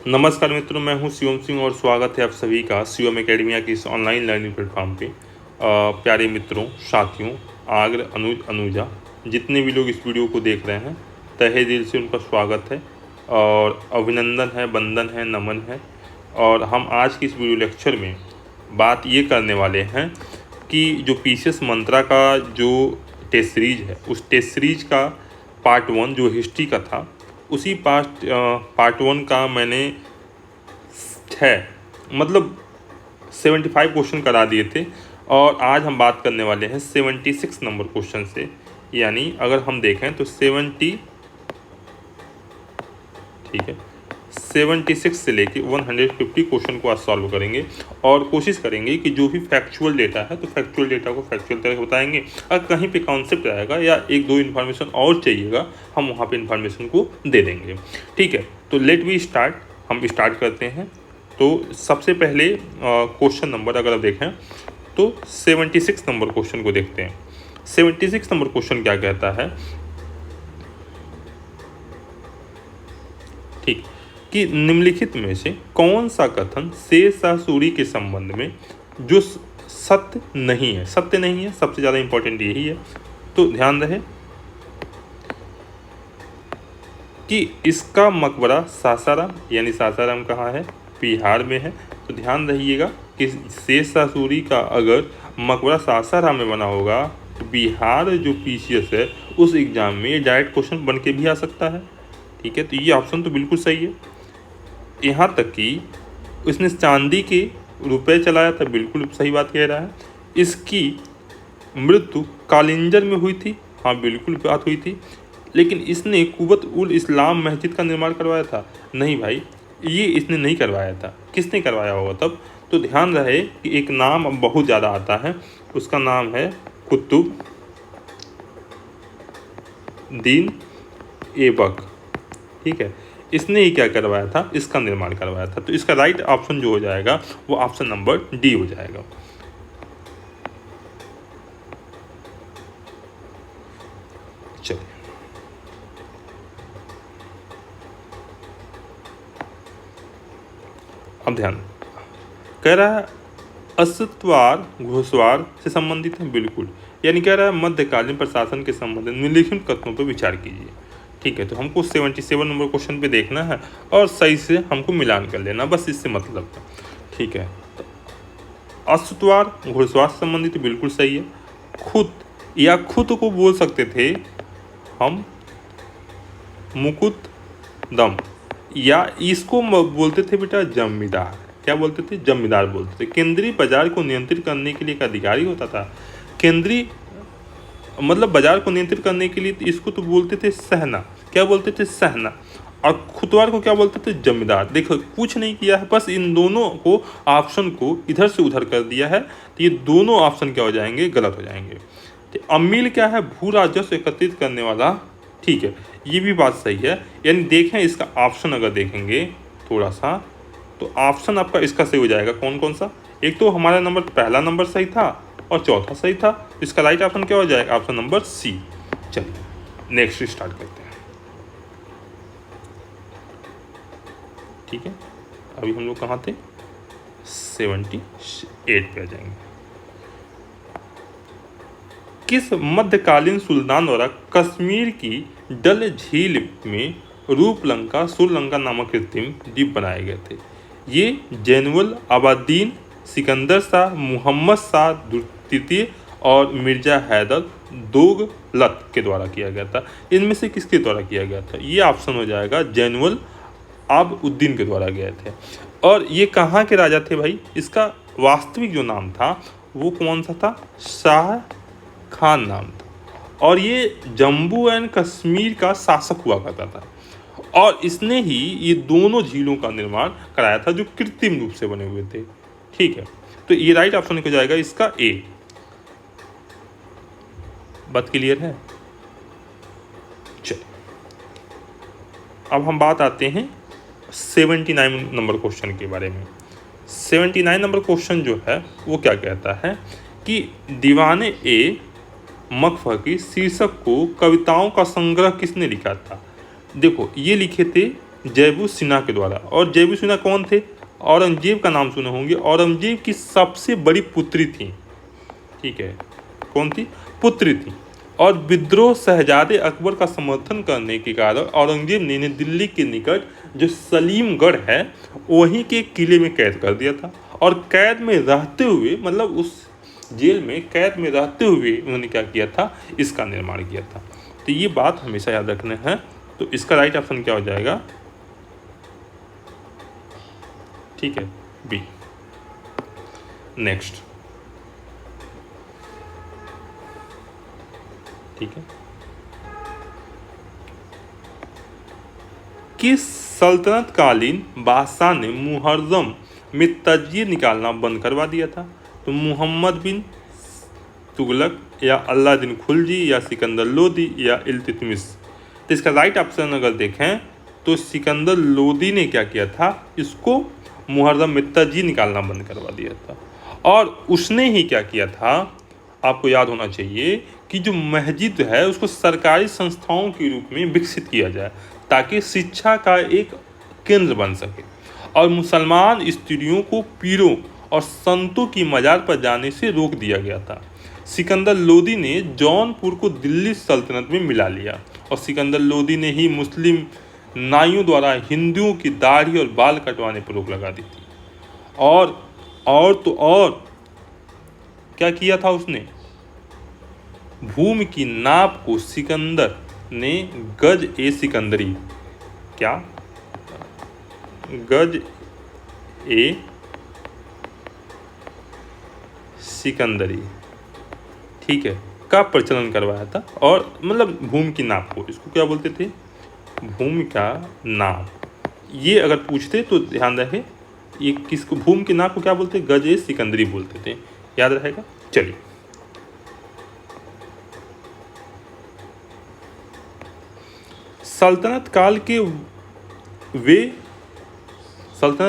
नमस्कार मित्रों, मैं हूं शिवम सिंह और स्वागत है आप सभी का शिवम एकेडमिया की इस ऑनलाइन लर्निंग प्लेटफॉर्म पे। प्यारे मित्रों, साथियों, आग्र, अनुज, अनुजा, जितने भी लोग इस वीडियो को देख रहे हैं, तहे दिल से उनका स्वागत है और अभिनंदन है, वंदन है, नमन है। और हम आज की इस वीडियो लेक्चर में बात ये करने वाले हैं कि जो पीसीएस मंत्रा का जो टेस्ट सीरीज है, उस टेस्ट सीरीज का पार्ट 1 जो हिस्ट्री का था, उसी पार्ट 1 का मैंने 75 क्वेश्चन करा दिए थे। और आज हम बात करने वाले हैं 76 नंबर क्वेश्चन से। यानी अगर हम देखें तो 76 से लेके 150 क्वेश्चन को आज सॉल्व करेंगे और कोशिश करेंगे कि जो भी फैक्चुअल डेटा है तो फैक्चुअल डेटा को फैक्चुअल तरह बताएंगे। अगर कहीं पे कॉन्सेप्ट आएगा या एक दो इन्फॉर्मेशन और चाहिएगा, हम वहाँ पे इन्फॉर्मेशन को दे देंगे। ठीक है, तो लेट वी स्टार्ट। हम स्टार्ट करते हैं। तो सबसे पहले क्वेश्चन नंबर अगर आप देखें तो 76 नंबर क्वेश्चन को देखते हैं। 76 नंबर क्वेश्चन क्या कहता है, ठीक, कि निम्नलिखित में से कौन सा कथन शेरशाह सूरी के संबंध में जो सत्य नहीं है, सबसे ज़्यादा इंपॉर्टेंट यही है। तो ध्यान रहे कि इसका मकबरा सासाराम, यानी सासाराम कहाँ है, बिहार में है। तो ध्यान रहिएगा कि शेरशाह सूरी का अगर मकबरा सासाराम में बना होगा तो बिहार जो पीसीएस है उस एग्ज़ाम में डायरेक्ट क्वेश्चन बन के भी आ सकता है। ठीक है, तो ये ऑप्शन तो बिल्कुल सही है। यहाँ तक कि उसने चांदी के रुपए चलाया था, बिल्कुल सही बात कह रहा है। इसकी मृत्यु कालिंजर में हुई थी, हाँ बिल्कुल बात हुई थी। लेकिन इसने कुवत उल इस्लाम मस्जिद का निर्माण करवाया था, नहीं भाई, ये इसने नहीं करवाया था। किसने करवाया होगा तब? तो ध्यान रहे कि एक नाम अब बहुत ज़्यादा आता है, उसका नाम है कुतुब दीन ऐबक। ठीक है, इसने ही क्या करवाया था, इसका निर्माण करवाया था। तो इसका राइट ऑप्शन जो हो जाएगा वो ऑप्शन नंबर डी हो जाएगा। चलिए अब ध्यान, कह रहा है अस्तित्वार घुड़सवार से संबंधित है, बिल्कुल। यानी कह रहा है मध्यकालीन प्रशासन के संबंध में निम्नलिखित कथनों पर विचार कीजिए। ठीक है, तो हमको 77 नंबर क्वेश्चन पे देखना है और सही से हमको मिलान कर लेना, बस इससे मतलब है। ठीक है, तो अस्तित्वार घुड़सवार से संबंधित बिल्कुल सही है। खुद या खुद को बोल सकते थे हम मुकुट दम, या इसको बोलते थे बेटा जमींदार। क्या बोलते थे? जमींदार बोलते थे। केंद्रीय बाजार को नियंत्रित करने के लिए एक अधिकारी होता था। केंद्रीय मतलब बाजार को नियंत्रित करने के लिए इसको तो बोलते थे सहना। क्या बोलते थे? सहना। और खुतवार को क्या बोलते थे? जमींदार। देखो कुछ नहीं किया है, बस इन दोनों को ऑप्शन को इधर से उधर कर दिया है, तो ये दोनों ऑप्शन क्या हो जाएंगे? गलत हो जाएंगे। तो अमील क्या है? भू राजस्व एकत्रित करने वाला। ठीक है, ये भी बात सही है। यानी देखें इसका ऑप्शन अगर देखेंगे थोड़ा सा, तो ऑप्शन आपका इसका सही हो जाएगा। कौन कौन सा? एक तो हमारा नंबर पहला नंबर सही था और चौथा सही था। इसका राइट ऑप्शन क्या हो जाएगा? Option number C. चलिए नेक्स्ट स्टार्ट करते हैं। ठीक है, अभी हम लोग कहाँ थे? 78 पे आ जाएंगे। किस मध्यकालीन सुल्तान द्वारा कश्मीर की डल झील में रूपलंका सुरलंका नामक कृत्रिम द्वीप बनाए गए थे? ये जैनुल आबादीन, सिकंदर शाह, मोहम्मद शाह द्वितीय और मिर्जा हैदर दोगलत के द्वारा किया गया था। इनमें से किसके द्वारा किया गया था? ये ऑप्शन हो जाएगा जैनुल आबउद्दीन के द्वारा गए थे। और ये कहाँ के राजा थे भाई? इसका वास्तविक जो नाम था वो कौन सा था? शाह खान नाम था। और ये जम्मू एंड कश्मीर का शासक हुआ करता था। और इसने ही ये दोनों झीलों का निर्माण कराया था जो कृत्रिम रूप से बने हुए थे। ठीक है, तो ये राइट ऑप्शन हो जाएगा इसका ए। बात क्लियर है? चलिए अब हम बात आते हैं 79 नंबर क्वेश्चन के बारे में। 79 नंबर क्वेश्चन जो है वो क्या कहता है कि दीवाने ए मकफ़ की शीर्षक को कविताओं का संग्रह किसने लिखा था? देखो ये लिखे थे जैबू सिन्हा के द्वारा। और जैबू सिन्हा कौन थे? औरंगजेब का नाम सुने होंगे, औरंगजेब की सबसे बड़ी पुत्री थी। ठीक है, कौन थी? पुत्री थी। और विद्रोह शहजादे अकबर का समर्थन करने के कारण औरंगजेब ने इन्हें दिल्ली के निकट जो सलीमगढ़ है वहीं के किले में कैद कर दिया था। और कैद में रहते हुए, मतलब उस जेल में कैद में रहते हुए उन्होंने क्या किया था? इसका निर्माण किया था। तो ये बात हमेशा याद रखना है। तो इसका राइट ऑप्शन क्या हो जाएगा? ठीक है, बी। नेक्स्ट, ठीक है, किस सल्तनत कालीन बादशाह ने मुहर्रम में तजिए निकालना बंद करवा दिया था? तो मोहम्मद बिन तुगलक, या अलाउद्दीन खिलजी, या सिकंदर लोदी, या इल्तुतमिश। तो इसका राइट ऑप्शन अगर देखें तो सिकंदर लोदी ने क्या किया था? इसको मुहर्रम में तजिए निकालना बंद करवा दिया था। और उसने ही क्या किया था? आपको याद होना चाहिए कि जो मस्जिद है उसको सरकारी संस्थाओं के रूप में विकसित किया जाए ताकि शिक्षा का एक केंद्र बन सके। और मुसलमान स्त्रियों को पीरों और संतों की मज़ार पर जाने से रोक दिया गया था। सिकंदर लोदी ने जौनपुर को दिल्ली सल्तनत में मिला लिया। और सिकंदर लोदी ने ही मुस्लिम नाइयों द्वारा हिंदुओं की दाढ़ी और बाल कटवाने पर रोक लगा दी थी। और क्या किया था उसने? भूमि की नाप को सिकंदर ने गज ए सिकंदरी, क्या? गज ए सिकंदरी, ठीक है, का प्रचलन करवाया था। और मतलब भूमि की नाप को, इसको क्या बोलते थे? भूमि का नाप। ये अगर पूछते तो ध्यान रहे, ये किसको, भूमि के नाप को क्या बोलते? गज ए सिकंदरी बोलते थे, याद रहेगा। चलिए, सल्तनत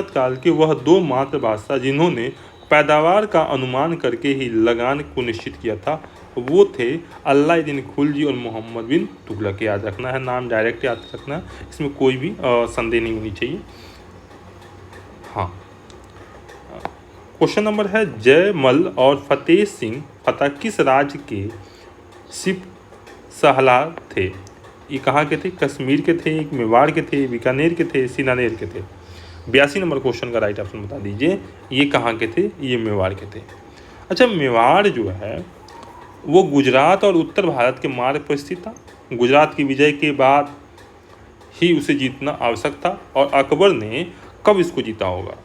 काल के वह दो मात्र बादशाह जिन्होंने पैदावार का अनुमान करके ही लगान को निश्चित किया था वो थे अलाउद्दीन खिलजी और मोहम्मद बिन तुगलक। याद रखना है, नाम डायरेक्ट याद रखना है, इसमें कोई भी संदेह नहीं होनी चाहिए। हाँ, क्वेश्चन नंबर है, जयमल और फतेह सिंह फतेह किस राज्य के सिप सहला थे? ये कहाँ के थे? कश्मीर के थे, मेवाड़ के थे, बीकानेर के थे, सीनानेर के थे? 82 नंबर क्वेश्चन का राइट ऑप्शन बता दीजिए, ये कहाँ के थे? ये मेवाड़ के थे। अच्छा, मेवाड़ जो है वो गुजरात और उत्तर भारत के मार्ग पर स्थित था। गुजरात की विजय के बाद ही उसे जीतना आवश्यक था। और अकबर ने कब इसको जीता होगा?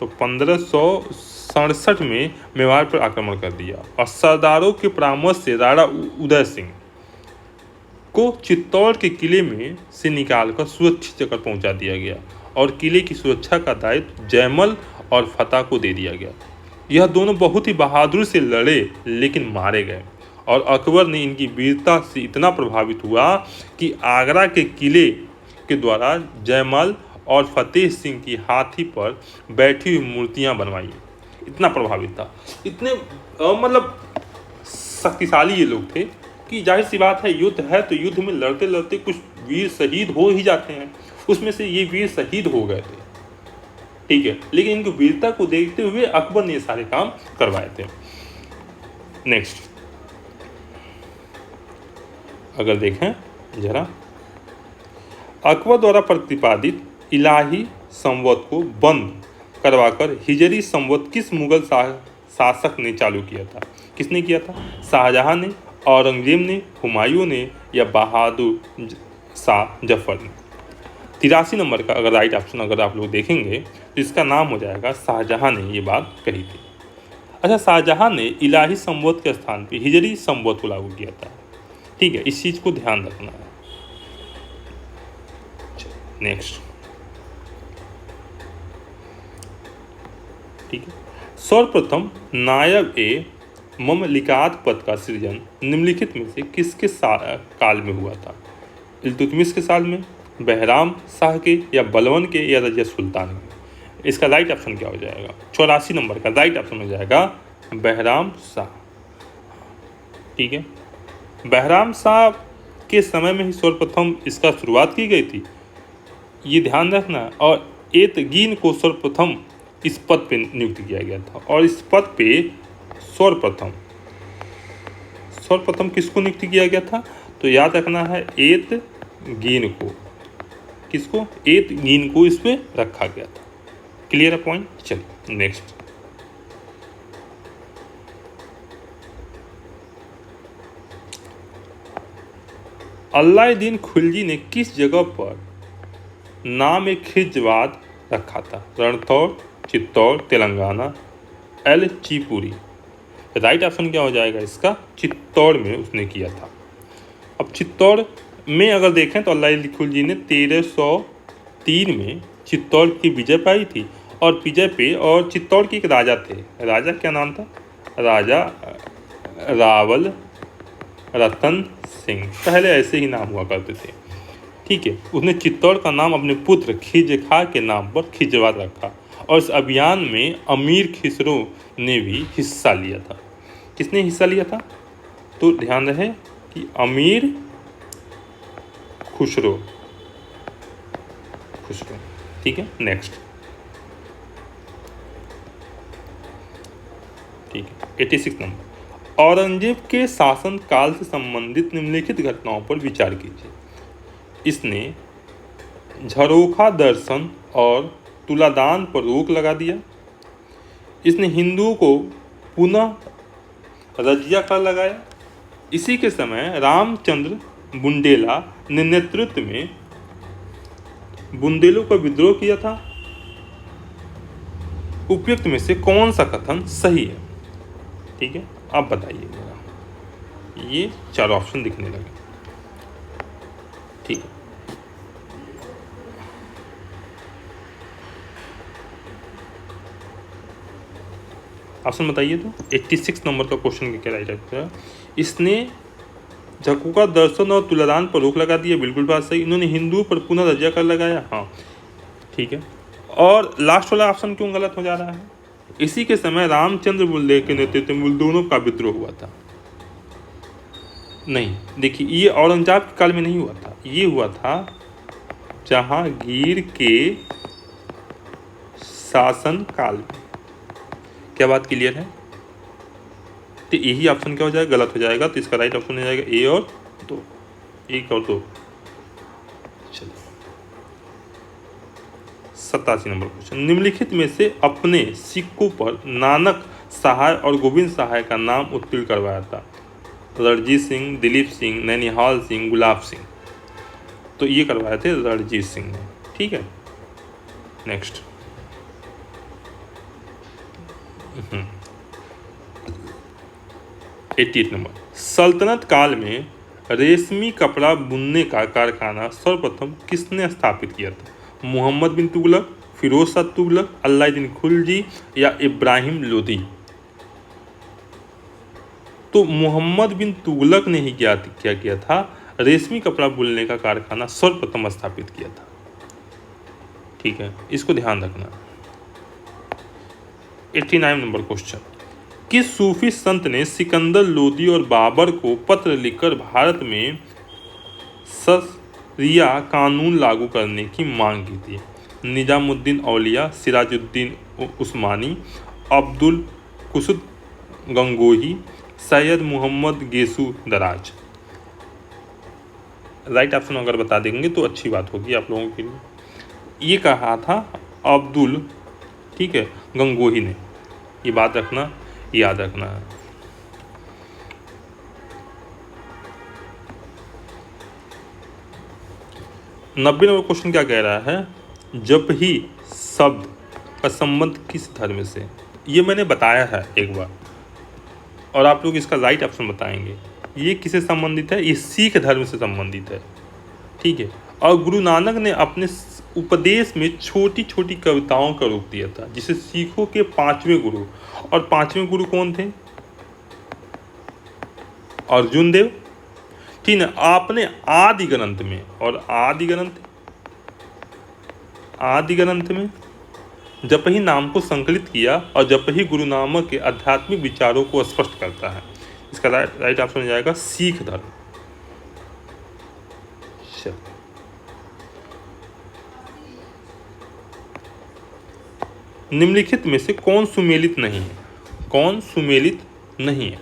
तो 1567 में मेवाड़ पर आक्रमण कर दिया। और सरदारों के परामर्श से राणा उदय सिंह को चित्तौड़ के किले में से निकालकर सुरक्षित जगह पहुंचा दिया गया। और किले की सुरक्षा का दायित्व जयमल और फतेह को दे दिया गया। यह दोनों बहुत ही बहादुर से लड़े लेकिन मारे गए। और अकबर ने इनकी वीरता से इतना प्रभावित हुआ कि आगरा के किले के द्वारा जयमल और फतेह सिंह की हाथी पर बैठी हुई मूर्तियां बनवाई। इतना प्रभावित था, इतने मतलब शक्तिशाली ये लोग थे कि जाहिर सी बात है, युद्ध है तो युद्ध में लड़ते लड़ते कुछ वीर शहीद हो ही जाते हैं। उसमें से ये वीर शहीद हो गए थे, ठीक है, लेकिन इनकी वीरता को देखते हुए अकबर ने ये सारे काम करवाए थे। नेक्स्ट, अगर देखें जरा, अकबर द्वारा प्रतिपादित इलाही संवत को बंद करवाकर हिजरी संवत किस मुगल शासक ने चालू किया था? किसने किया था? शाहजहां ने, औरंगजेब ने, हुमायूं ने, या बहादुर शाह जफर ने? 83 नंबर का अगर राइट ऑप्शन अगर आप लोग देखेंगे तो इसका नाम हो जाएगा शाहजहां ने ये बात कही थी। अच्छा, शाहजहां ने इलाही संवत के स्थान पर हिजरी संवत को लागू किया था, ठीक है, इस चीज़ को ध्यान रखना है। नेक्स्ट, ठीक है, सर्वप्रथम नायब ए ममलिकात पद का सृजन निम्नलिखित में से किसके काल में हुआ था? इल्तुतमिश के साल में, बहराम शाह के, या बलवन के, या रजिया सुल्तान के? इसका राइट ऑप्शन क्या हो जाएगा? 84 नंबर का राइट ऑप्शन हो जाएगा बहराम शाह, ठीक है। बहराम शाह के समय में ही सर्वप्रथम इसका शुरुआत की गई थी। ये ध्यान रखना। और एतगीन को सर्वप्रथम इस पद पे नियुक्त किया गया था, और इस पद पे सर्वप्रथम किसको नियुक्त किया गया था? तो याद रखना है एतगीन को। किसको? एतगीन को इस पे रखा गया था। क्लियर है पॉइंट? चलिए नेक्स्ट। अलाउद्दीन खिलजी ने किस जगह पर नाम एक खिजवाद रखा था? रणथौर, चित्तौड़, तेलंगाना, एलचीपुरी। राइट ऑप्शन क्या हो जाएगा इसका? चित्तौड़ में उसने किया था। अब चित्तौड़ में अगर देखें तो अलाउद्दीन खिलजी ने 1303 में चित्तौड़ की विजय पाई थी, और विजय पे और चित्तौड़ के एक राजा थे। राजा क्या नाम था? राजा रावल रतन सिंह, पहले ऐसे ही नाम हुआ करते थे। ठीक है, उसने चित्तौड़ का नाम अपने पुत्र खिजखा के नाम पर खिजवाद रखा, और इस अभियान में अमीर खिसरो ने भी हिस्सा लिया था। किसने हिस्सा लिया था? तो ध्यान रहे कि अमीर खुसरो। ठीक है, नेक्स्ट। ठीक है, 86 नंबर। औरंगजेब के शासन काल से संबंधित निम्नलिखित घटनाओं पर विचार कीजिए। इसने झरोखा दर्शन और तुलादान पर रोक लगा दिया। इसने हिंदुओं को पुनः रजिया कर लगाया। इसी के समय रामचंद्र बुंदेला ने नेतृत्व में बुंदेलों पर विद्रोह किया था। उपयुक्त में से कौन सा कथन सही है? ठीक है, आप बताइए। ये चार ऑप्शन दिखने लगे। ठीक है, ऑप्शन बताइए। तो 86 नंबर का क्वेश्चन क्या राइट है? इसने झरोखा दर्शन और तुलादान पर रोक लगा दिया, बिल्कुल बात सही। इन्होंने हिंदुओं पर पुनः रजिया कर लगाया, हाँ ठीक है। और लास्ट वाला ऑप्शन क्यों गलत हो जा रहा है? इसी के समय रामचंद्र बुल्ले के नेतृत्व में दोनों का विद्रोह हुआ था। नहीं, देखिए ये औरंगजेब के काल में नहीं हुआ था, ये हुआ था जहांगीर के शासन काल में। क्या बात क्लियर है? तो यही ऑप्शन क्या हो जाएगा? गलत हो जाएगा। तो इसका राइट ऑप्शन हो जाएगा ए और 2। 1 और 2। चलिए 87 नंबर क्वेश्चन। निम्नलिखित में से अपने सिक्कों पर नानक सहाय और गोविंद सहाय का नाम उत्कीर्ण करवाया था? रणजीत सिंह, दिलीप सिंह, नैनिहाल सिंह, गुलाब सिंह। तो ये करवाए थे रणजीत सिंह ने। ठीक है, नेक्स्ट। 88 नंबर। सल्तनत काल में रेशमी कपड़ा बुनने का कारखाना सर्वप्रथम किसने स्थापित किया था? मोहम्मद बिन तुगलक, फिरोज शाह तुगलक, अलाउद्दीन खिलजी या इब्राहिम लोदी? तो मोहम्मद बिन तुगलक ने ही क्या किया था? रेशमी कपड़ा बुनने का कारखाना सर्वप्रथम स्थापित किया था। ठीक है, इसको ध्यान रखना। 89 नंबर क्वेश्चन। किस सूफी संत ने सिकंदर लोदी और बाबर को पत्र लिखकर भारत में शरिया कानून लागू करने की मांग की थी? निजामुद्दीन औलिया, सिराजुद्दीन उस्मानी, अब्दुल कुसुद गंगोही, सैयद मोहम्मद गेसू दराज। राइट ऑप्शन अगर बता देंगे तो अच्छी बात होगी आप लोगों के लिए। ये कहा था अब्दुल, ठीक है, गंगोही ने। ये बात रखना, याद रखना है। नब्बे नंबर क्वेश्चन क्या कह रहा है? जब ही शब्द का संबंध किस धर्म से? ये मैंने बताया है एक बार, और आप लोग इसका राइट ऑप्शन बताएंगे। ये किससे संबंधित है? ये सिख धर्म से संबंधित है। ठीक है, और गुरु नानक ने अपने उपदेश में छोटी छोटी कविताओं का रूप दिया था, जिसे सिखों के 5वें गुरु, और 5वें गुरु कौन थे? अर्जुन देव। ठीक है, आपने आदि ग्रंथ में, और आदि ग्रंथ में जप ही नाम को संकलित किया, और जप ही गुरु नानक के आध्यात्मिक विचारों को स्पष्ट करता है। इसका राइट ऑप्शन हो जाएगा सिख धर्म। निम्नलिखित में से कौन सुमेलित नहीं है? कौन सुमेलित नहीं है?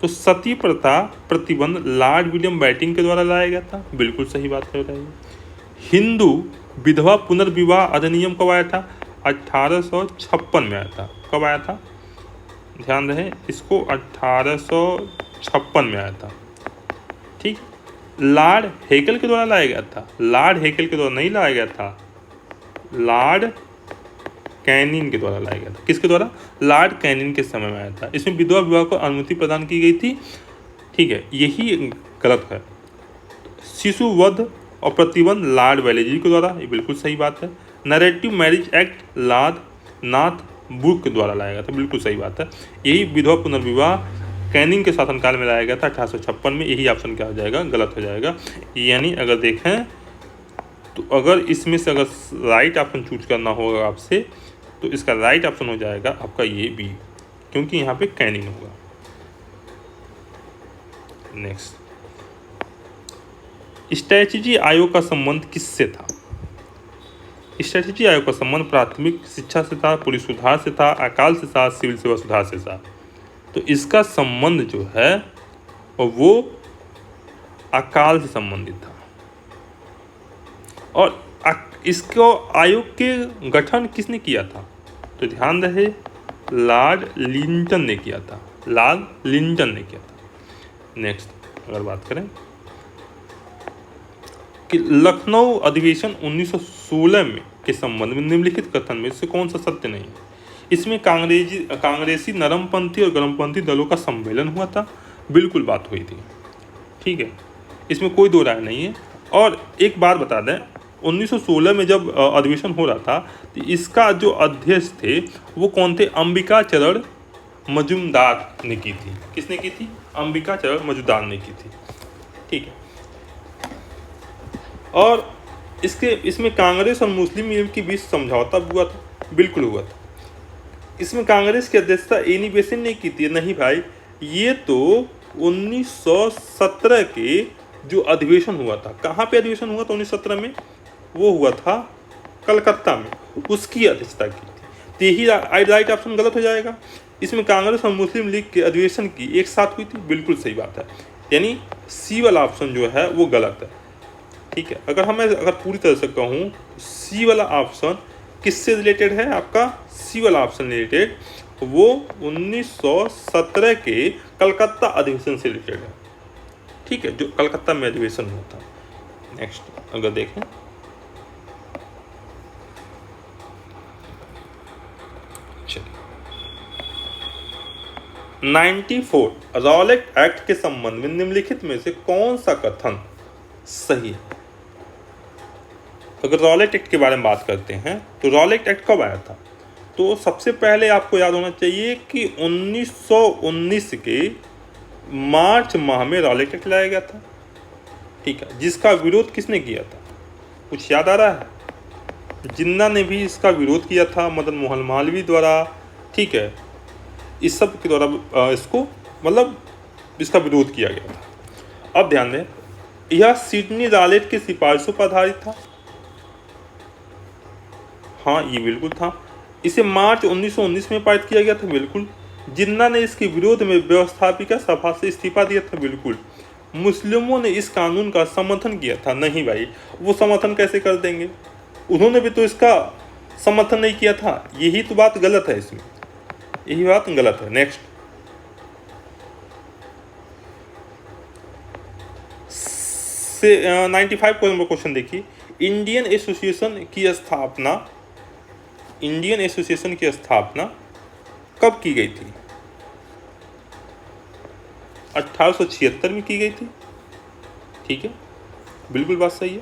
तो सती प्रथा प्रतिबंध लॉर्ड विलियम बेंटिंक के द्वारा लाया गया था, बिल्कुल सही बात है बताइए। हिंदू विधवा पुनर्विवाह अधिनियम कब आया था? 1856 में आया था। कब आया था? ध्यान रहे इसको, 1856 में आया था। ठीक। लॉर्ड हेकल के द्वारा लाया गया था? लॉर्ड हेकल के द्वारा नहीं लाया गया था, लॉर्ड कैनिंग के द्वारा लाया गया था। किसके द्वारा? लॉर्ड कैनिंग के समय में आया था। इसमें विधवा विवाह को अनुमति प्रदान की गई थी। ठीक है, यही गलत है। शिशु वध और प्रतिबंध लॉर्ड वेलेस्ली के द्वारा, ये बिल्कुल सही बात है। Narrative marriage act Lord Northbrook के द्वारा लाया गया था, बिल्कुल सही बात है। यही विधवा पुनर्विवाह कैनिंग के शासनकाल में लाया गया था 1856 में। यही ऑप्शन क्या हो जाएगा? गलत हो जाएगा। यानी अगर देखें तो अगर इसमें से अगर राइट ऑप्शन चूज करना होगा आपसे, तो इसका राइट ऑप्शन हो जाएगा आपका ये बी, क्योंकि यहाँ पे कैनिंग होगा। नेक्स्ट, स्ट्रैटेजी आयोग का संबंध किससे था? स्ट्रैटेजी आयोग का संबंध प्राथमिक शिक्षा से था, पुलिस सुधार से था, अकाल से था, सिविल सेवा सुधार से था। तो इसका संबंध जो है वो अकाल से संबंधित था। और इसको आयोग के गठन किसने किया था? तो ध्यान रहे लॉर्ड लिंटन ने किया था, लॉर्ड लिंटन ने किया था। नेक्स्ट, अगर बात करें कि लखनऊ अधिवेशन 1916 में के संबंध में निम्नलिखित कथन में से कौन सा सत्य नहीं है? इसमें कांग्रेसी नरमपंथी और गरमपंथी दलों का सम्मेलन हुआ था, बिल्कुल बात हुई थी। ठीक है, इसमें कोई दो राय नहीं है। और एक बात बता दें, 1916 में जब अधिवेशन हो रहा था तो इसका जो अध्यक्ष थे वो कौन थे? अंबिका चरण मजूमदार ने की थी। किसने की थी? अंबिका चरण मजूमदार ने की थी। ठीक है, और इसमें कांग्रेस और मुस्लिम लीग के बीच समझौता हुआ था, बिल्कुल हुआ था। इसमें कांग्रेस की अध्यक्षता एनी बेसेंट ने की थी। नहीं भाई, ये तो 1917 के जो अधिवेशन हुआ था, कहाँ पे अधिवेशन हुआ था 1917 में? वो हुआ था कलकत्ता में, उसकी अध्यक्षता की थी। तो यही राइट ऑप्शन गलत हो जाएगा। इसमें कांग्रेस और मुस्लिम लीग के अधिवेशन की एक साथ हुई थी, बिल्कुल सही बात है। यानी सी वाला ऑप्शन जो है वो गलत है। ठीक है, अगर पूरी तरह से कहूँ, सी वाला ऑप्शन किससे रिलेटेड है? आपका सी वाला ऑप्शन रिलेटेड वो 1917 के कलकत्ता अधिवेशन से रिलेटेड है। ठीक है, जो कलकत्ता में अधिवेशन हुआ था। नेक्स्ट, अगर देखें चलिए 94 रॉलेट एक्ट के संबंध में निम्नलिखित में से कौन सा कथन सही है? अगर रॉलेट एक्ट के बारे में बात करते हैं तो रॉलेट एक्ट कब आया था? तो सबसे पहले आपको याद होना चाहिए कि 1919 के मार्च माह में रॉलेट एक्ट लाया गया था। ठीक है, जिसका विरोध किसने किया था? कुछ याद आ रहा है? जिन्ना ने भी इसका विरोध किया था, मदन मोहन मालवीय द्वारा। ठीक है, इस सब के द्वारा इसको मतलब इसका विरोध किया गया था। अब ध्यान दें, यह सिडनी रॉलेट की सिफारिशों पर आधारित था। हाँ, ये बिल्कुल था। इसे मार्च 1919 में पारित किया गया था, बिल्कुल। जिन्ना ने इसके विरोध में व्यवस्थापिका सभा से इस्तीफा दिया था, बिल्कुल। मुस्लिमों ने इस कानून का समर्थन किया था। नहीं भाई, वो समर्थन कैसे कर देंगे? उन्होंने भी तो इसका समर्थन नहीं किया था। यही तो बात गलत है, इसमें यही बात गलत है। नेक्स्ट, 95 क्वेश्चन देखिए। इंडियन एसोसिएशन की स्थापना कब की गई थी? 1876 में की गई थी। ठीक है, बिल्कुल बात सही है।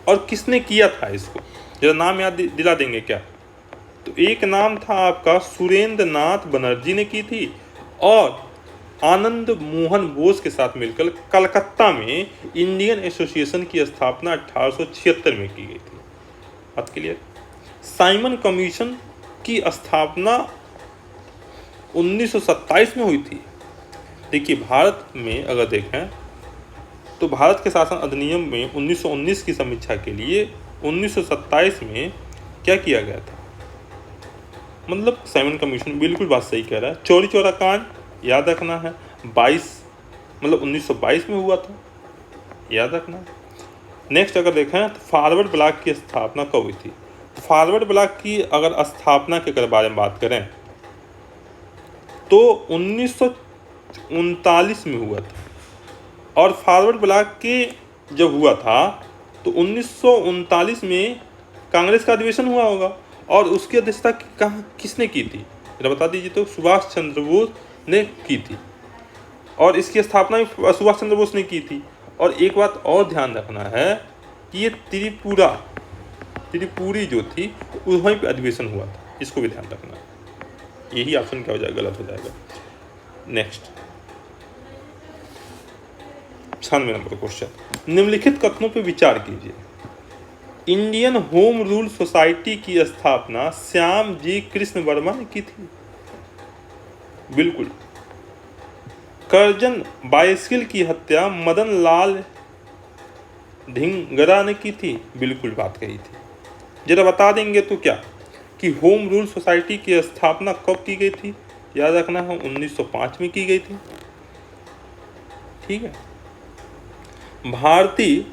और किसने किया था इसको? जरा नाम याद दिला देंगे क्या? तो एक नाम था आपका सुरेंद्र नाथ बनर्जी ने की थी, और आनंद मोहन बोस के साथ मिलकर कलकत्ता में इंडियन एसोसिएशन की स्थापना 1876 में की गई थी। बात क्लियर? साइमन कमीशन की स्थापना 1927 में हुई थी। देखिए, भारत में अगर देखें तो भारत के शासन अधिनियम में 1919 की समीक्षा के लिए 1927 में क्या किया गया था? मतलब 7 कमीशन, बिल्कुल बात सही कह रहा है। चौरी चौरा कांड याद रखना है, 22 मतलब 1922 में हुआ था, याद रखना है। नेक्स्ट अगर देखें तो फॉरवर्ड ब्लॉक की स्थापना कब हुई थी? फॉरवर्ड ब्लॉक की अगर स्थापना के अगर बारे में बात करें तो 1939 में हुआ था। और फॉरवर्ड ब्लॉक के जब हुआ था तो 1939 में कांग्रेस का अधिवेशन हुआ होगा, और उसकी अध्यक्षता कहाँ किसने की थी? जरा बता दीजिए। तो सुभाष चंद्र बोस ने की थी, और इसकी स्थापना भी सुभाष चंद्र बोस ने की थी। और एक बात और ध्यान रखना है कि ये त्रिपुरी जो थी वहीं पे अधिवेशन हुआ था, इसको भी ध्यान रखना है। यही ऑप्शन क्या हो जाएगा? गलत हो जाएगा। नेक्स्ट 96 नंबर क्वेश्चन, निम्नलिखित कथनों पर विचार कीजिए। इंडियन होम रूल सोसाइटी की स्थापना श्याम जी कृष्ण वर्मा ने की थी। बिल्कुल। करजन बाइसिकल की हत्या मदन लाल धिंगरा ने की थी। बिल्कुल बात कही थी। जरा बता देंगे तो क्या कि होम रूल सोसाइटी की स्थापना कब की गई थी? याद रखना है 1905 में की गई थी। ठीक है। भारतीय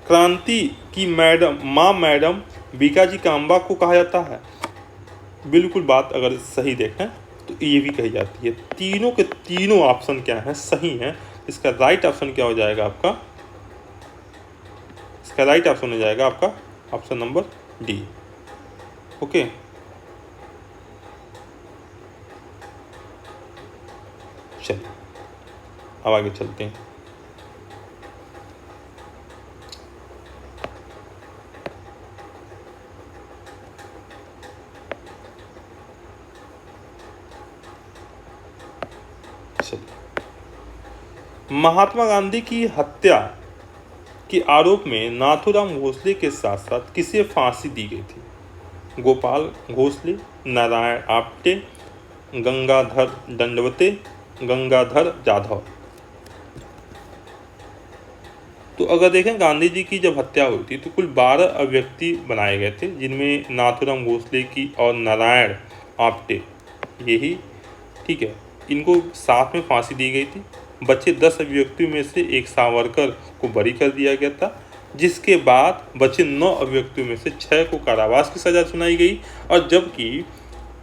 क्रांति की मैडम बीकाजी काम्बा को कहा जाता है। बिल्कुल बात अगर सही देखें तो ये भी कही जाती है। तीनों के तीनों ऑप्शन क्या हैं? सही हैं। इसका राइट ऑप्शन क्या हो जाएगा आपका? इसका राइट ऑप्शन हो जाएगा आपका ऑप्शन नंबर डी। ओके, चलिए अब आगे चलते हैं। महात्मा गांधी की हत्या के आरोप में नाथूराम घोसले के साथ साथ किसे फांसी दी गई थी? गोपाल घोसले, नारायण आप्टे, गंगाधर दंडवते, गंगाधर जाधव। तो अगर देखें गांधी जी की जब हत्या हुई थी तो कुल 12 अभिव्यक्ति बनाए गए थे, जिनमें नाथूराम घोसले की और नारायण आप्टे, यही ठीक है, इनको साथ में फांसी दी गई थी। बचे 10 अभिव्यक्तियों में से एक सावरकर को बरी कर दिया गया था, जिसके बाद बचे 9 अभिव्यक्तियों में से 6 को कारावास की सजा सुनाई गई। और जबकि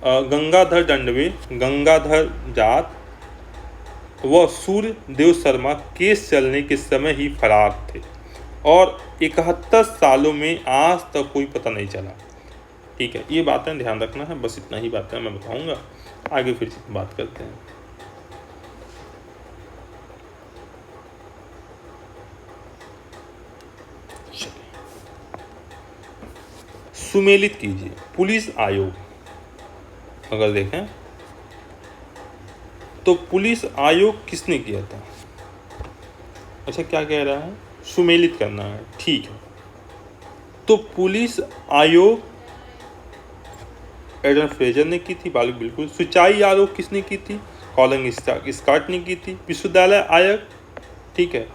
गंगाधर दंडवे, गंगाधर जाट व सूर्य देव शर्मा केस चलने के समय ही फरार थे, और 71 सालों में आज तक कोई पता नहीं चला। ठीक है, ये बातें ध्यान रखना है। बस इतना ही बातें मैं बताऊंगा, आगे फिर से बात करते हैं। सुमेलित कीजिए। पुलिस आयोग अगर देखें तो पुलिस आयोग किसने किया था? अच्छा, क्या कह रहा है? सुमेलित करना है। ठीक है, तो पुलिस आयोग एडम फ्रेजर ने की थी। बिल्कुल। सिंचाई आयोग किसने की थी? कॉलिंग स्कॉट ने की थी। विश्वविद्यालय आयोग, ठीक है,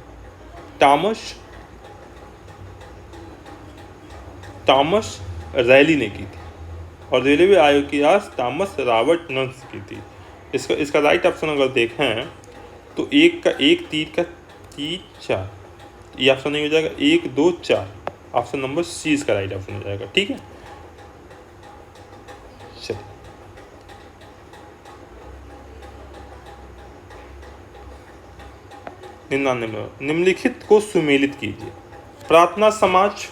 टॉमस रैली ने की थी। और रेलवे आयोग की आज थॉमस रॉबर्ट नंस की थी। इसका राइट ऑप्शन अगर देखें तो एक का एक, तीन का तीन, चार, ये ऑप्शन नहीं हो जाएगा। 1 2 4, ऑप्शन नंबर सी इसका राइट ऑप्शन हो जाएगा। ठीक है, चलिए 99 निम्नलिखित को सुमेलित कीजिए। प्रार्थना समाज,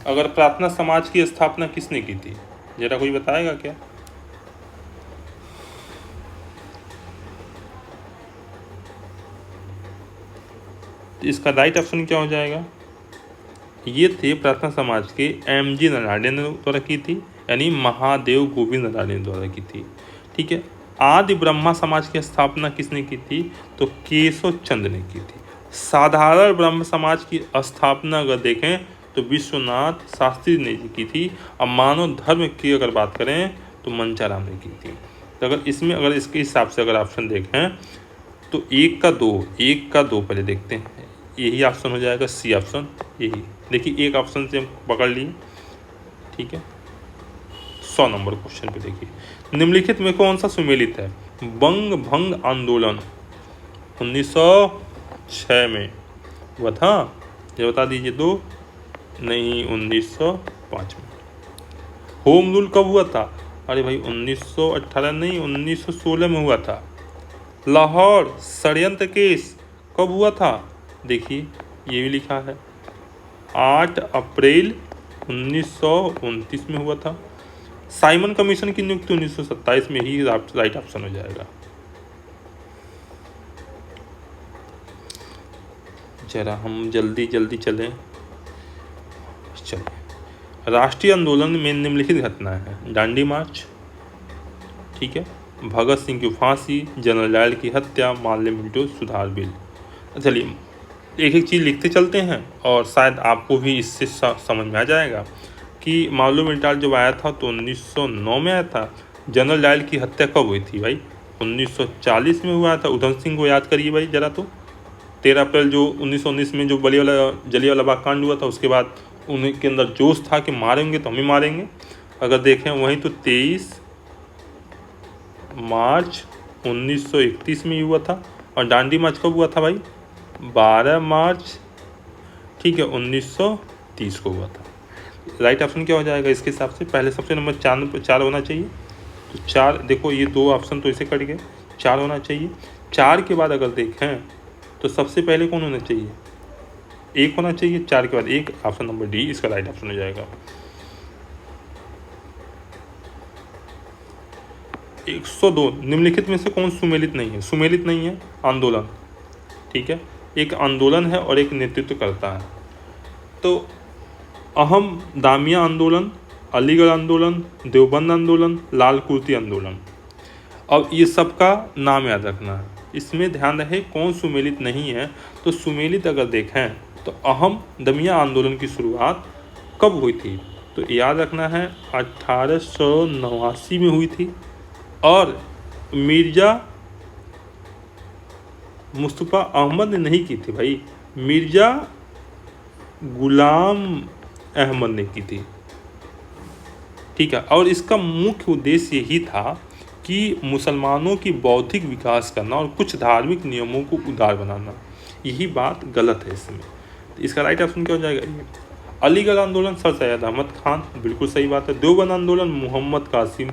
अगर प्रार्थना समाज की स्थापना किसने की थी? जरा कोई बताएगा क्या? इसका राइट ऑप्शन क्या हो जाएगा? ये थे प्रार्थना समाज के MG नरायण द्वारा की थी, यानी महादेव गोविंद नरायण द्वारा की थी। ठीक है। आदि ब्रह्मा समाज की स्थापना किसने की थी? तो केशव चंद ने की थी। साधारण ब्रह्म समाज की स्थापना अगर देखें तो विश्वनाथ शास्त्री ने की थी। और मानव धर्म की अगर बात करें तो मंचाराम ने की थी। तो अगर इसके हिसाब से अगर ऑप्शन देखें तो 1 का 2 पहले देखते हैं, यही ऑप्शन हो जाएगा, सी ऑप्शन। यही देखिए, एक ऑप्शन से हम पकड़ लिए, ठीक है। 100 नंबर क्वेश्चन पे देखिए, निम्नलिखित में कौन सा सुमेलित है? बंग भंग आंदोलन 1906 में हुआ था, ये बता दीजिए। 2 नहीं, 1905 में। होम रूल कब हुआ था? अरे भाई 1918 नहीं, 1916 में हुआ था। लाहौर षड्यंत्र केस कब हुआ था? देखिए ये भी लिखा है, 8 अप्रैल 1929 में हुआ था। साइमन कमीशन की नियुक्ति 1927 में ही राइट ऑप्शन हो जाएगा। जरा हम जल्दी जल्दी चलें। राष्ट्रीय आंदोलन में निम्नलिखित घटना है: दांडी मार्च, ठीक है, भगत सिंह की फांसी, जनरल डायर की हत्या, माल्य मिंटो सुधार बिल। चलिए एक एक चीज़ लिखते चलते हैं और शायद आपको भी इससे समझ में आ जाएगा कि मालूम मिंटाल जब आया था तो 1909 में आया था। जनरल डायर की हत्या कब हुई थी भाई? 1940 में हुआ था। उधम सिंह को याद करिए भाई जरा। तो 13 अप्रैल जो 1919 में जो जलियांवाला बाग कांड हुआ था, उसके बाद उनके अंदर जोश था कि मारेंगे तो हम ही मारेंगे। अगर देखें वहीं तो 23 मार्च 1931 में हुआ था। और दांडी मार्च कब हुआ था भाई? 12 मार्च, ठीक है, 1930 को हुआ था। राइट ऑप्शन क्या हो जाएगा इसके हिसाब से? पहले सबसे नंबर 4 होना चाहिए। तो 4 देखो, ये 2 ऑप्शन तो इसे कट गए, 4 होना चाहिए। 4 के बाद अगर देखें तो सबसे पहले कौन होना चाहिए? 1 होना चाहिए। 4 के बाद 1, ऑप्शन नंबर डी इसका राइट ऑप्शन हो जाएगा। 102 निम्नलिखित में से कौन सुमेलित नहीं है? सुमेलित नहीं है आंदोलन, ठीक है, एक आंदोलन है और एक नेतृत्व करता है। तो अहम दामिया आंदोलन, अलीगढ़ आंदोलन, देवबंद आंदोलन, लाल कुर्ती आंदोलन। अब ये सबका नाम याद रखना है। इसमें ध्यान रहे कौन सुमेलित नहीं है। तो सुमेलित अगर देखें तो अहम दमिया आंदोलन की शुरुआत कब हुई थी? तो याद रखना है 1889 में हुई थी। और मिर्ज़ा मुस्तफ़ा अहमद ने नहीं की थी भाई, मिर्ज़ा गुलाम अहमद ने की थी, ठीक है। और इसका मुख्य उद्देश्य यही था कि मुसलमानों की बौद्धिक विकास करना और कुछ धार्मिक नियमों को उदार बनाना। यही बात गलत है इसमें। तो इसका राइट ऑप्शन क्या हो जाएगा? अलीगढ़ आंदोलन सर सैयद अहमद खान, बिल्कुल सही बात है। देवबंद आंदोलन मोहम्मद कासिम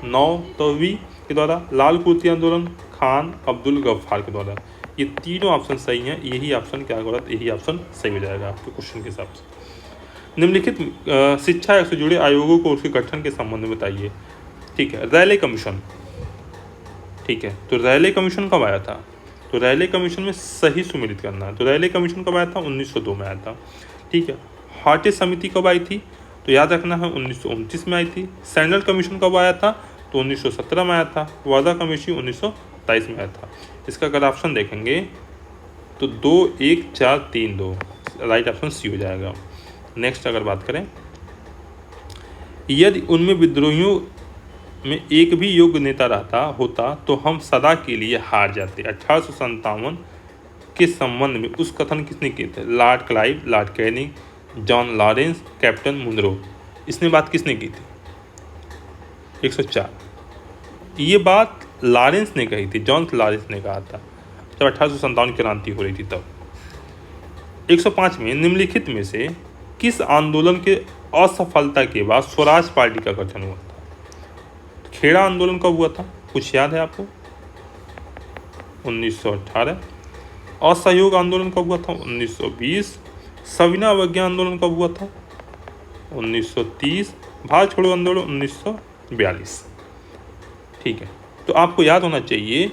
नौतवी के द्वारा। लाल कुर्ती आंदोलन खान अब्दुल गफ्फार के द्वारा। ये तीनों ऑप्शन सही हैं। यही ऑप्शन क्या गलत? यही ऑप्शन सही हो जाएगा आपके क्वेश्चन के हिसाब से। निम्नलिखित शिक्षा आयोग से जुड़े आयोगों को उसके गठन के संबंध में बताइए, ठीक है। रैले कमीशन, ठीक है, तो रैले कमीशन कब आया था? तो रैले कमीशन में सही सुमेलित करना है। तो रैले कमीशन कब आया था? 1902 में आया था, ठीक है। हार्टे समिति कब आई थी? तो याद रखना है 1929 में आई थी। सैंडल कमीशन कब आया था? तो 1917 में आया था। वादा कमीशन 1927 में आया था। इसका अगर ऑप्शन देखेंगे तो 2, 1, 4, 3, 2, राइट ऑप्शन सी हो जाएगा। नेक्स्ट अगर बात करें, यदि उनमें विद्रोहियों में एक भी योग्य नेता रहता होता तो हम सदा के लिए हार जाते। 1857 के संबंध में उस कथन किसने किए थे? Lord Clive, Lord Canning, John Lawrence, Captain Munro. इसने बात किसने की थी? 104। ये बात लॉरेंस ने कही थी, जॉन लॉरेंस ने कहा था जब 1857 की क्रांति हो रही थी तब। 105 में निम्नलिखित में से किस आंदोलन के असफलता के बाद स्वराज पार्टी का गठन हुआ था? खेड़ा आंदोलन कब हुआ था? कुछ याद है आपको? 1918। असहयोग आंदोलन कब हुआ था? 1920। सविना अवज्ञा आंदोलन कब हुआ था? 1930। भारत छोड़ो आंदोलन 1942, ठीक है। तो आपको याद होना चाहिए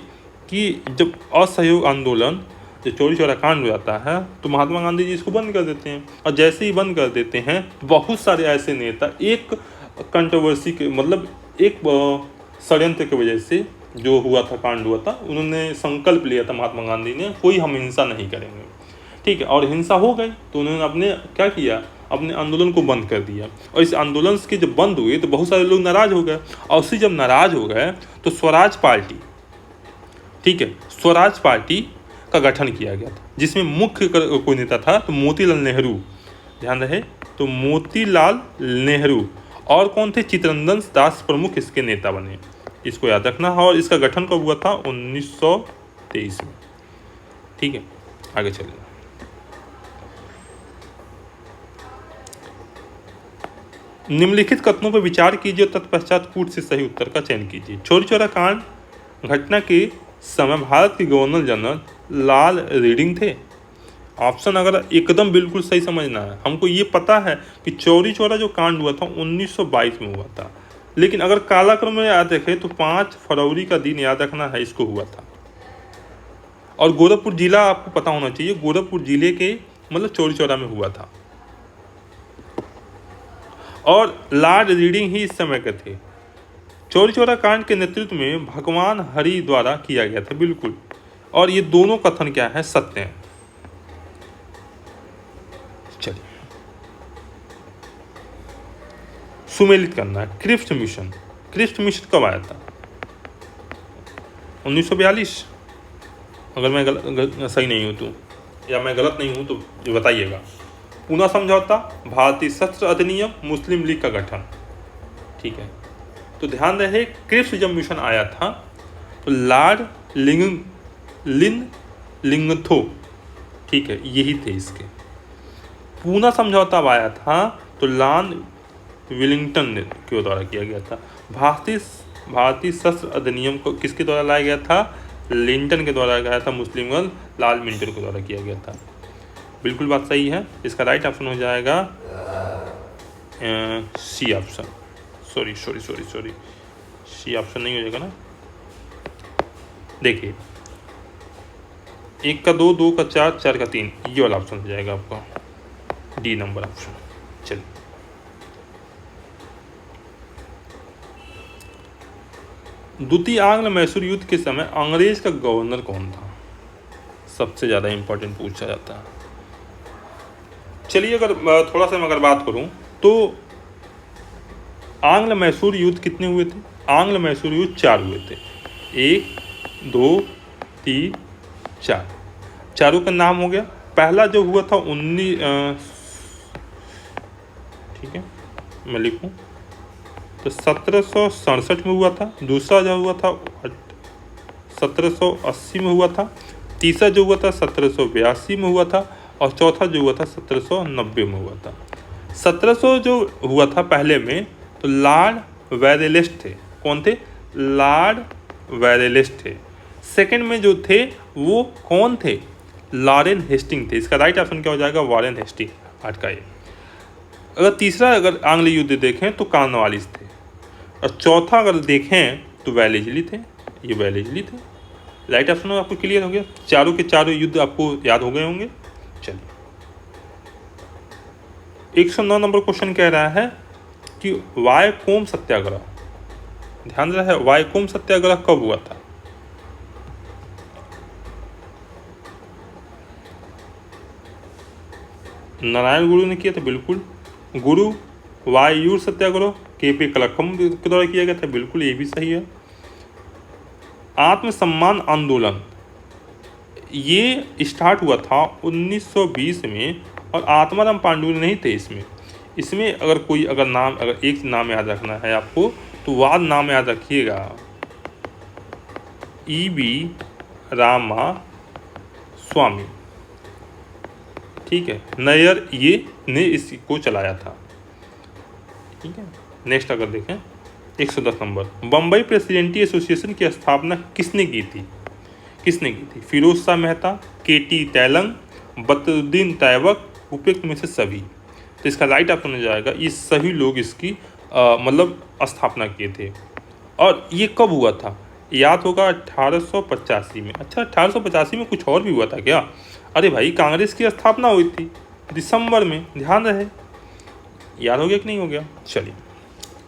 कि जब असहयोग आंदोलन, जब चौरी चौरा कांड हो जाता है तो महात्मा गांधी जी इसको बंद कर देते हैं। और जैसे ही बंद कर देते हैं बहुत सारे ऐसे नेता एक कंट्रोवर्सी के, मतलब एक षड्यंत्र की वजह से जो हुआ था, कांड हुआ था, उन्होंने संकल्प लिया था महात्मा गांधी ने, कोई हम हिंसा नहीं करेंगे, ठीक है। और हिंसा हो गई तो उन्होंने अपने क्या किया? अपने आंदोलन को बंद कर दिया। और इस आंदोलन के जब बंद हुए तो बहुत सारे लोग नाराज़ हो गए। और उससे जब नाराज़ हो गए तो स्वराज पार्टी, ठीक है, स्वराज पार्टी का गठन किया गया था, जिसमें मुख्य कोई नेता था तो मोतीलाल नेहरू, ध्यान रहे, तो मोतीलाल नेहरू। और कौन थे? चित्तरंजन दास प्रमुख इसके नेता बने, इसको याद रखना। और इसका गठन कब हुआ था? 1923 में। ठीक है, आगे चलिए। निम्नलिखित कथनों पर विचार कीजिए, तत्पश्चात कूट से सही उत्तर का चयन कीजिए। चौरी चौरा कांड घटना के समय भारत के गवर्नर जनरल लॉर्ड रीडिंग थे। ऑप्शन अगर एकदम बिल्कुल सही समझना है, हमको ये पता है कि चौरी चौरा जो कांड हुआ था 1922 में हुआ था, लेकिन अगर कालाक्रम में याद रखें तो 5 फरवरी का दिन याद रखना है, इसको हुआ था। और गोरखपुर जिला आपको पता होना चाहिए, गोरखपुर जिले के मतलब चौरी चौरा में हुआ था। और लॉर्ड रीडिंग ही इस समय के थे। चौरी चौरा कांड के नेतृत्व में भगवान हरि द्वारा किया गया था, बिल्कुल। और ये दोनों कथन क्या है? सत्य हैं। चलिए, सुमेलित करना है। क्रिप्स मिशन, क्रिप्स मिशन कब आया था? 1942। अगर मैं सही नहीं हूँ तो, या मैं गलत नहीं हूँ तो बताइएगा। पूना समझौता, भारतीय शस्त्र अधिनियम, मुस्लिम लीग का गठन। ठीक है, तो ध्यान रहे, क्रिप्स जब मिशन आया था तो लॉर्ड लिंगथो, ठीक है, यही थे इसके। पूना समझौता आया था तो लॉर्ड विलिंगटन के द्वारा किया गया था। भारतीय शस्त्र अधिनियम को किसके द्वारा लाया गया था? लिंटन के द्वारा गया था। मुस्लिम लीग लॉर्ड मिंटन के द्वारा किया गया था। बिल्कुल बात सही है। इसका राइट ऑप्शन हो जाएगा C option. Sorry, C option नहीं हो जाएगा ना। देखिए, 1 का 2, 2 का 4, 4 का 3, ये वाला ऑप्शन हो जाएगा आपका, डी नंबर ऑप्शन। चलिए, द्वितीय आंग्ल मैसूर युद्ध के समय अंग्रेज का गवर्नर कौन था? सबसे ज़्यादा इंपॉर्टेंट पूछा जाता है। चलिए, अगर थोड़ा सा मैं अगर बात करूं तो आंग्ल मैसूर युद्ध कितने हुए थे? आंग्ल मैसूर युद्ध 4 हुए थे। 1, 2, 3, 4, चारों का नाम हो गया। पहला जो हुआ था 19, ठीक है, मैं लिखूं तो 1767 में हुआ था। दूसरा जो हुआ था 1780 में हुआ था। तीसरा जो हुआ था 1782 में हुआ था। और चौथा जो हुआ था 1790 में हुआ था। 1700 जो हुआ था पहले में, तो लॉर्ड वेरेलेस थे। कौन थे? लॉर्ड वेरेलेस थे। सेकंड में जो थे वो कौन थे? लॉरेन हेस्टिंग थे। इसका राइट ऑप्शन क्या हो जाएगा? वॉरेन हेस्टिंग, 8 का। अगर तीसरा अगर आंग्ल युद्ध देखें तो कॉर्नवालिस थे। और चौथा अगर देखें तो वेलेस्ली थे। ये वेलेस्ली थे। राइट ऑप्शन आपको क्लियर हो गया। चारों के चारों युद्ध आपको याद हो गए होंगे। चलिए, 109 नंबर क्वेश्चन कह रहा है कि वायकोम सत्याग्रह, ध्यान रहे, वायकोम सत्याग्रह कब हुआ था? नारायण गुरु ने किया था, बिल्कुल। गुरु वायूर सत्याग्रह के कलक्कम के द्वारा किया गया था, बिल्कुल, ये भी सही है। आत्मसम्मान आंदोलन ये स्टार्ट हुआ था 1920 में, और आत्माराम पांडु नहीं थे इसमें अगर कोई नाम, अगर एक नाम याद रखना है आपको तो वाद नाम याद रखिएगा, E.V. रामा स्वामी। ठीक है, नैयर ये ने इसको चलाया था। ठीक है, नेक्स्ट अगर देखें 110 नंबर, बम्बई प्रेसिडेंटी एसोसिएशन की स्थापना किसने की थी? फिरोज शाह मेहता, के.टी. तैलंग, बदरुद्दीन तैयबक, उपयुक्त में से सभी। तो इसका राइट ऑप्शन हो जाएगा, ये सभी लोग इसकी मतलब स्थापना किए थे। और ये कब हुआ था? याद होगा 1885 में। अच्छा, 1885 में कुछ और भी हुआ था क्या? अरे भाई, कांग्रेस की स्थापना हुई थी दिसंबर में, ध्यान रहे। याद हो गया कि नहीं हो गया? चलिए,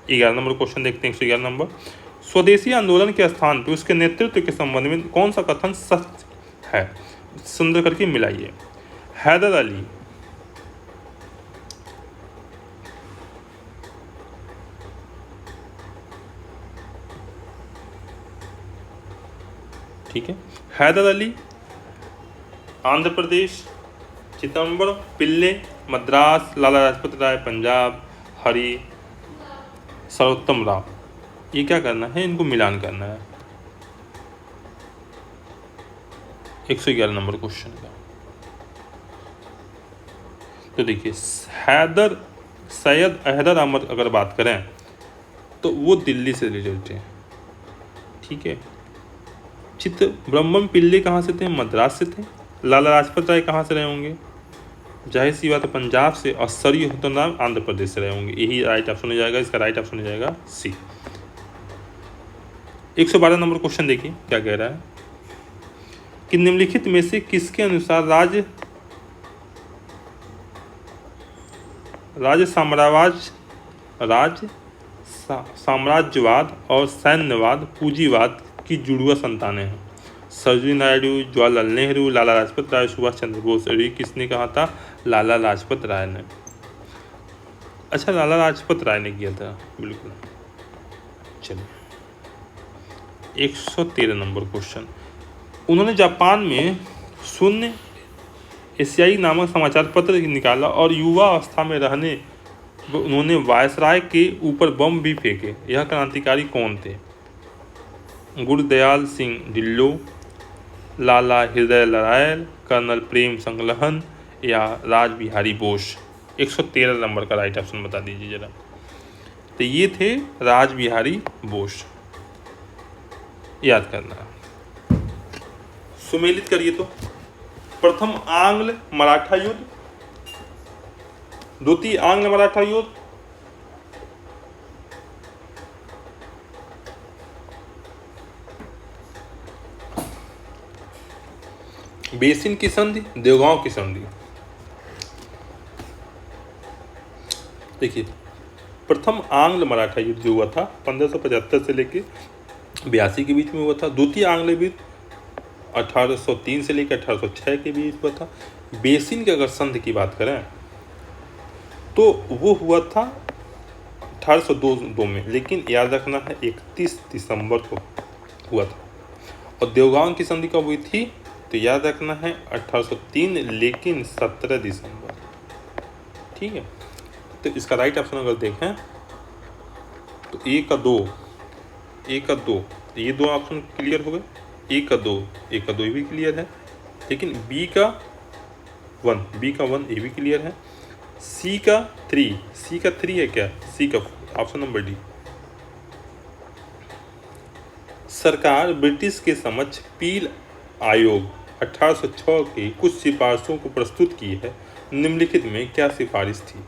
11 नंबर क्वेश्चन देखते हैं। 111 नंबर, स्वदेशी आंदोलन के स्थान पर उसके नेतृत्व के संबंध में कौन सा कथन सच है? सुंदर करके मिलाइए। हैदर अली, ठीक है। हैदर अली आंध्र प्रदेश, चिदम्बरम पिल्ले मद्रास, लाला लाजपत राय पंजाब, हरि सर्वोत्तम राव, ये क्या करना है, इनको मिलान करना है 111 नंबर क्वेश्चन का। तो देखिए सैयद हैदर अहमद अगर बात करें तो वो दिल्ली से रिलेटेड थे, ठीक है। चिदम्बरम पिल्ले कहाँ से थे, मद्रास से थे। लाला लाजपत राय कहाँ से रहे होंगे, जाहिर सी बात है पंजाब से। और सर्वोत्तम राव आंध्र प्रदेश से रहे होंगे, यही राइट ऑप्शन हो जाएगा, इसका राइट ऑप्शन हो जाएगा सी। 112 नंबर क्वेश्चन देखिए क्या कह रहा है कि निम्नलिखित में से किसके अनुसार साम्राज्यवाद और सैन्यवाद पूंजीवाद की जुड़वा संतानें हैं। सरोजिनी नायडू, जवाहरलाल नेहरू, लाला लाजपत राय, सुभाष चंद्र बोस। और ये किसने कहा था, लाला लाजपत राय ने। अच्छा, लाला लाजपत राय ने किया था, बिल्कुल। चलिए 113 नंबर क्वेश्चन, उन्होंने जापान में शून्य एशियाई नामक समाचार पत्र निकाला और युवा अवस्था में रहने उन्होंने वायसराय के ऊपर बम भी फेंके। यह क्रांतिकारी कौन थे, गुरुदयाल सिंह ढिल्लो, लाला हृदय नारायण, कर्नल प्रेम संगलहन या राज बिहारी बोस। 113 नंबर का राइट ऑप्शन बता दीजिए जरा। तो ये थे राज बिहारी बोस, याद करना। सुमेलित करिए तो, प्रथम आंग्ल मराठा युद्ध, द्वितीय आंग्ल मराठा युद्ध, बेसिन की संधि, देवगांव की संधि। देखिए प्रथम आंग्ल मराठा युद्ध जो हुआ था 1575 से लेकर 82 के बीच में हुआ था। द्वितीय आंग्ल युद्ध 1803 से लेकर 1806 के बीच हुआ था। बेसिन की अगर संधि की बात करें तो वो हुआ था 1802 में, लेकिन याद रखना है 31 दिसंबर को हुआ था। और देवगांव की संधि कब हुई थी, तो याद रखना है 1803, लेकिन 17 दिसंबर। ठीक है, तो इसका राइट ऑप्शन अगर देखें तो ए का दो, ये दो ऑप्शन क्लियर हो गए। ए का दो ये भी क्लियर है, लेकिन बी का वन ये भी क्लियर है। सी का थ्री है क्या, सी का ऑप्शन नंबर डी। सरकार ब्रिटिश के समक्ष पील आयोग 1806 की कुछ सिफारिशों को प्रस्तुत की है। निम्नलिखित में क्या सिफारिश थी,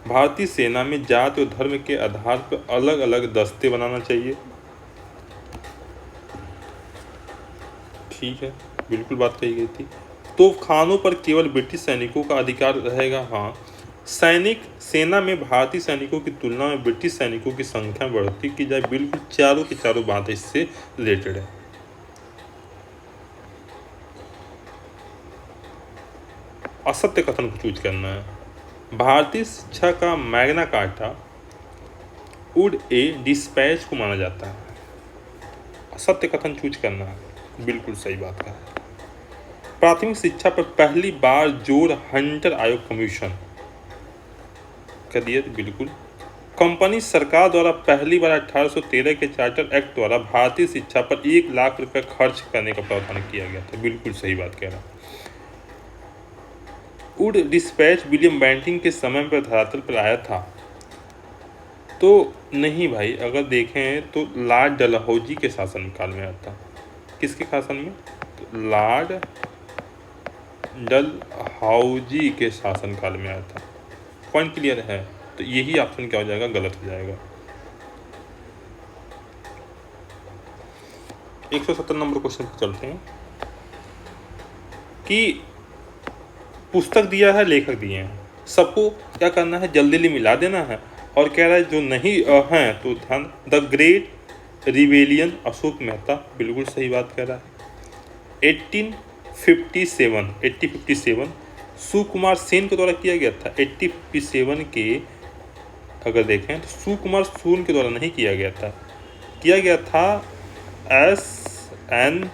भारतीय सेना में जाति और धर्म के आधार पर अलग अलग दस्ते बनाना चाहिए। ठीक है, बिल्कुल बात कही गई थी। तोपखानों पर केवल ब्रिटिश सैनिकों का अधिकार रहेगा। हाँ, सेना में भारतीय सैनिकों की तुलना में ब्रिटिश सैनिकों की संख्या में बढ़ोतरी की जाए। बिल्कुल चारों की चारों बातें इससे रिलेटेड है। असत्य कथन को चूज करना है। भारतीय शिक्षा का Magna carta would a dispatch को माना जाता है। असत्य कथन चूज करना है, बिल्कुल सही बात है। प्राथमिक शिक्षा पर पहली बार जोर हंटर आयोग कमीशन कर दिया, बिल्कुल। कंपनी सरकार द्वारा पहली बार 1813 के चार्टर एक्ट द्वारा भारतीय शिक्षा पर 1 लाख रुपए खर्च करने का प्रावधान किया गया था। बिल्कुल सही बात कह रहा हूँ। वुड डिस्पैच विलियम बेंटिंग के समय पर धरातल पर आया था, तो नहीं भाई, अगर देखें तो लॉर्ड डलहौजी के शासनकाल में आया था। किसके शासन में, तो लॉर्ड डलहौजी के शासनकाल में आया था। पॉइंट क्लियर है, तो यही ऑप्शन क्या हो जाएगा, गलत हो जाएगा। 170 नंबर क्वेश्चन पर चलते हैं कि पुस्तक दिया है, लेखक दिए हैं, सबको क्या करना है, जल्दी मिला देना है। और कह रहा है जो नहीं हैं तो ध्यान, the great rebellion Ashok Mehta, बिल्कुल सही बात कह रहा है। 1857 सुकुमार सेन के द्वारा किया गया था। 1857 के अगर देखें तो सुकुमार सेन के द्वारा नहीं किया गया था, किया गया था एस एन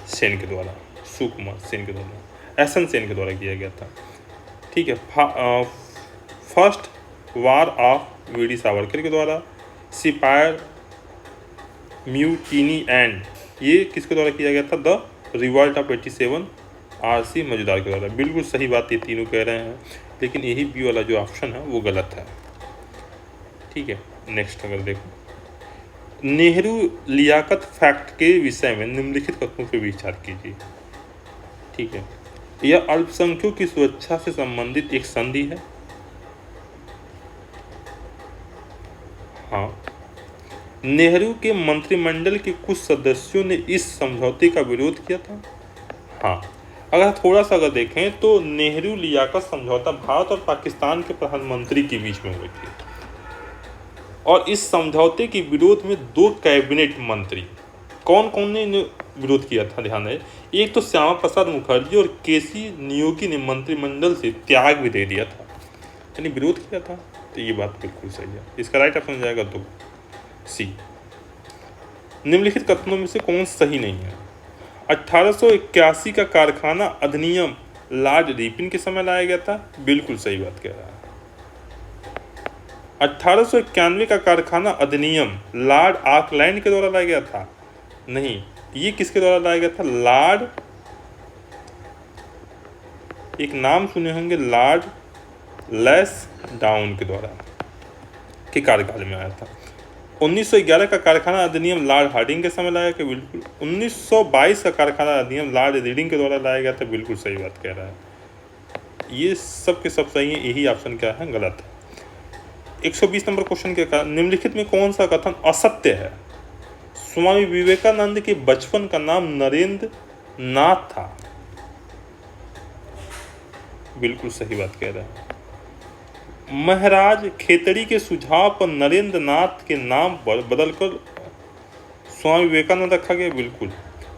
सेन के द्वारा, सुकुमार सेन के द्वारा, एस एन सेन के द्वारा किया गया था। ठीक है। First war of V D Savarkar के द्वारा, सिपायर म्यूटिनी एंड, ये किसके द्वारा किया गया था? The revolt of 87 R C. Majumdar के द्वारा। बिल्कुल सही बात ये तीनों कह रहे हैं, लेकिन यही बी वाला जो ऑप्शन है वो गलत है। ठीक है। नेक्स्ट अगर देखो, नेहरू लियाकत फैक्ट के विषय में निम्नलिखित कथनों पर विचार कीजिए। ठीक है। यह अल्पसंख्यकों की सुरक्षा से संबंधित एक संधि है। हाँ। नेहरू के मंत्रिमंडल के कुछ सदस्यों ने इस समझौते का विरोध किया था। हाँ। अगर थोड़ा सा अगर देखें तो नेहरू लियाकत समझौता भारत और पाकिस्तान के प्रधानमंत्री के बीच में हुई थी, और इस समझौते के विरोध में 2 कैबिनेट मंत्री, कौन कौन ने विरोध किया था ध्यान है, एक तो श्यामा प्रसाद मुखर्जी और केसी नियोगी ने मंत्रिमंडल से त्याग भी दे दिया था, यानी विरोध किया था। तो ये बात बिल्कुल सही है। इसका राइट ऑप्शन हो जाएगा 2 सी। निम्नलिखित कथनों में से कौन सही नहीं है? 1881 का कारखाना अधिनियम लॉर्ड रिपन के समय लाया गया था। बिल्कुल सही बात कह रहा है। 1891 का कारखाना अधिनियम लॉर्ड ऑकलैंड के द्वारा लाया गया था। नहीं, ये किसके द्वारा लाया गया था? लॉर्ड, एक नाम सुने होंगे, लॉर्ड लैंसडाउन के द्वारा के कार्यकाल में आया था। 1911 का कारखाना अधिनियम लॉर्ड हार्डिंग के समय लाया गया। बिल्कुल। 1922 का कारखाना अधिनियम लॉर्ड रीडिंग के द्वारा लाया गया था। बिल्कुल सही बात कह रहा है। ये सब के सब सही है, यही ऑप्शन क्या है? गलत है। 120 नंबर क्वेश्चन के कारण निम्नलिखित में कौन सा कथन असत्य है? स्वामी विवेकानंद के बचपन का नाम नरेंद्र नाथ था। बिल्कुल सही बात कह रहे हैं। महाराज खेतड़ी के सुझाव पर नरेंद्र नाथ के नाम पर बदलकर स्वामी विवेकानंद रखा गया। बिल्कुल।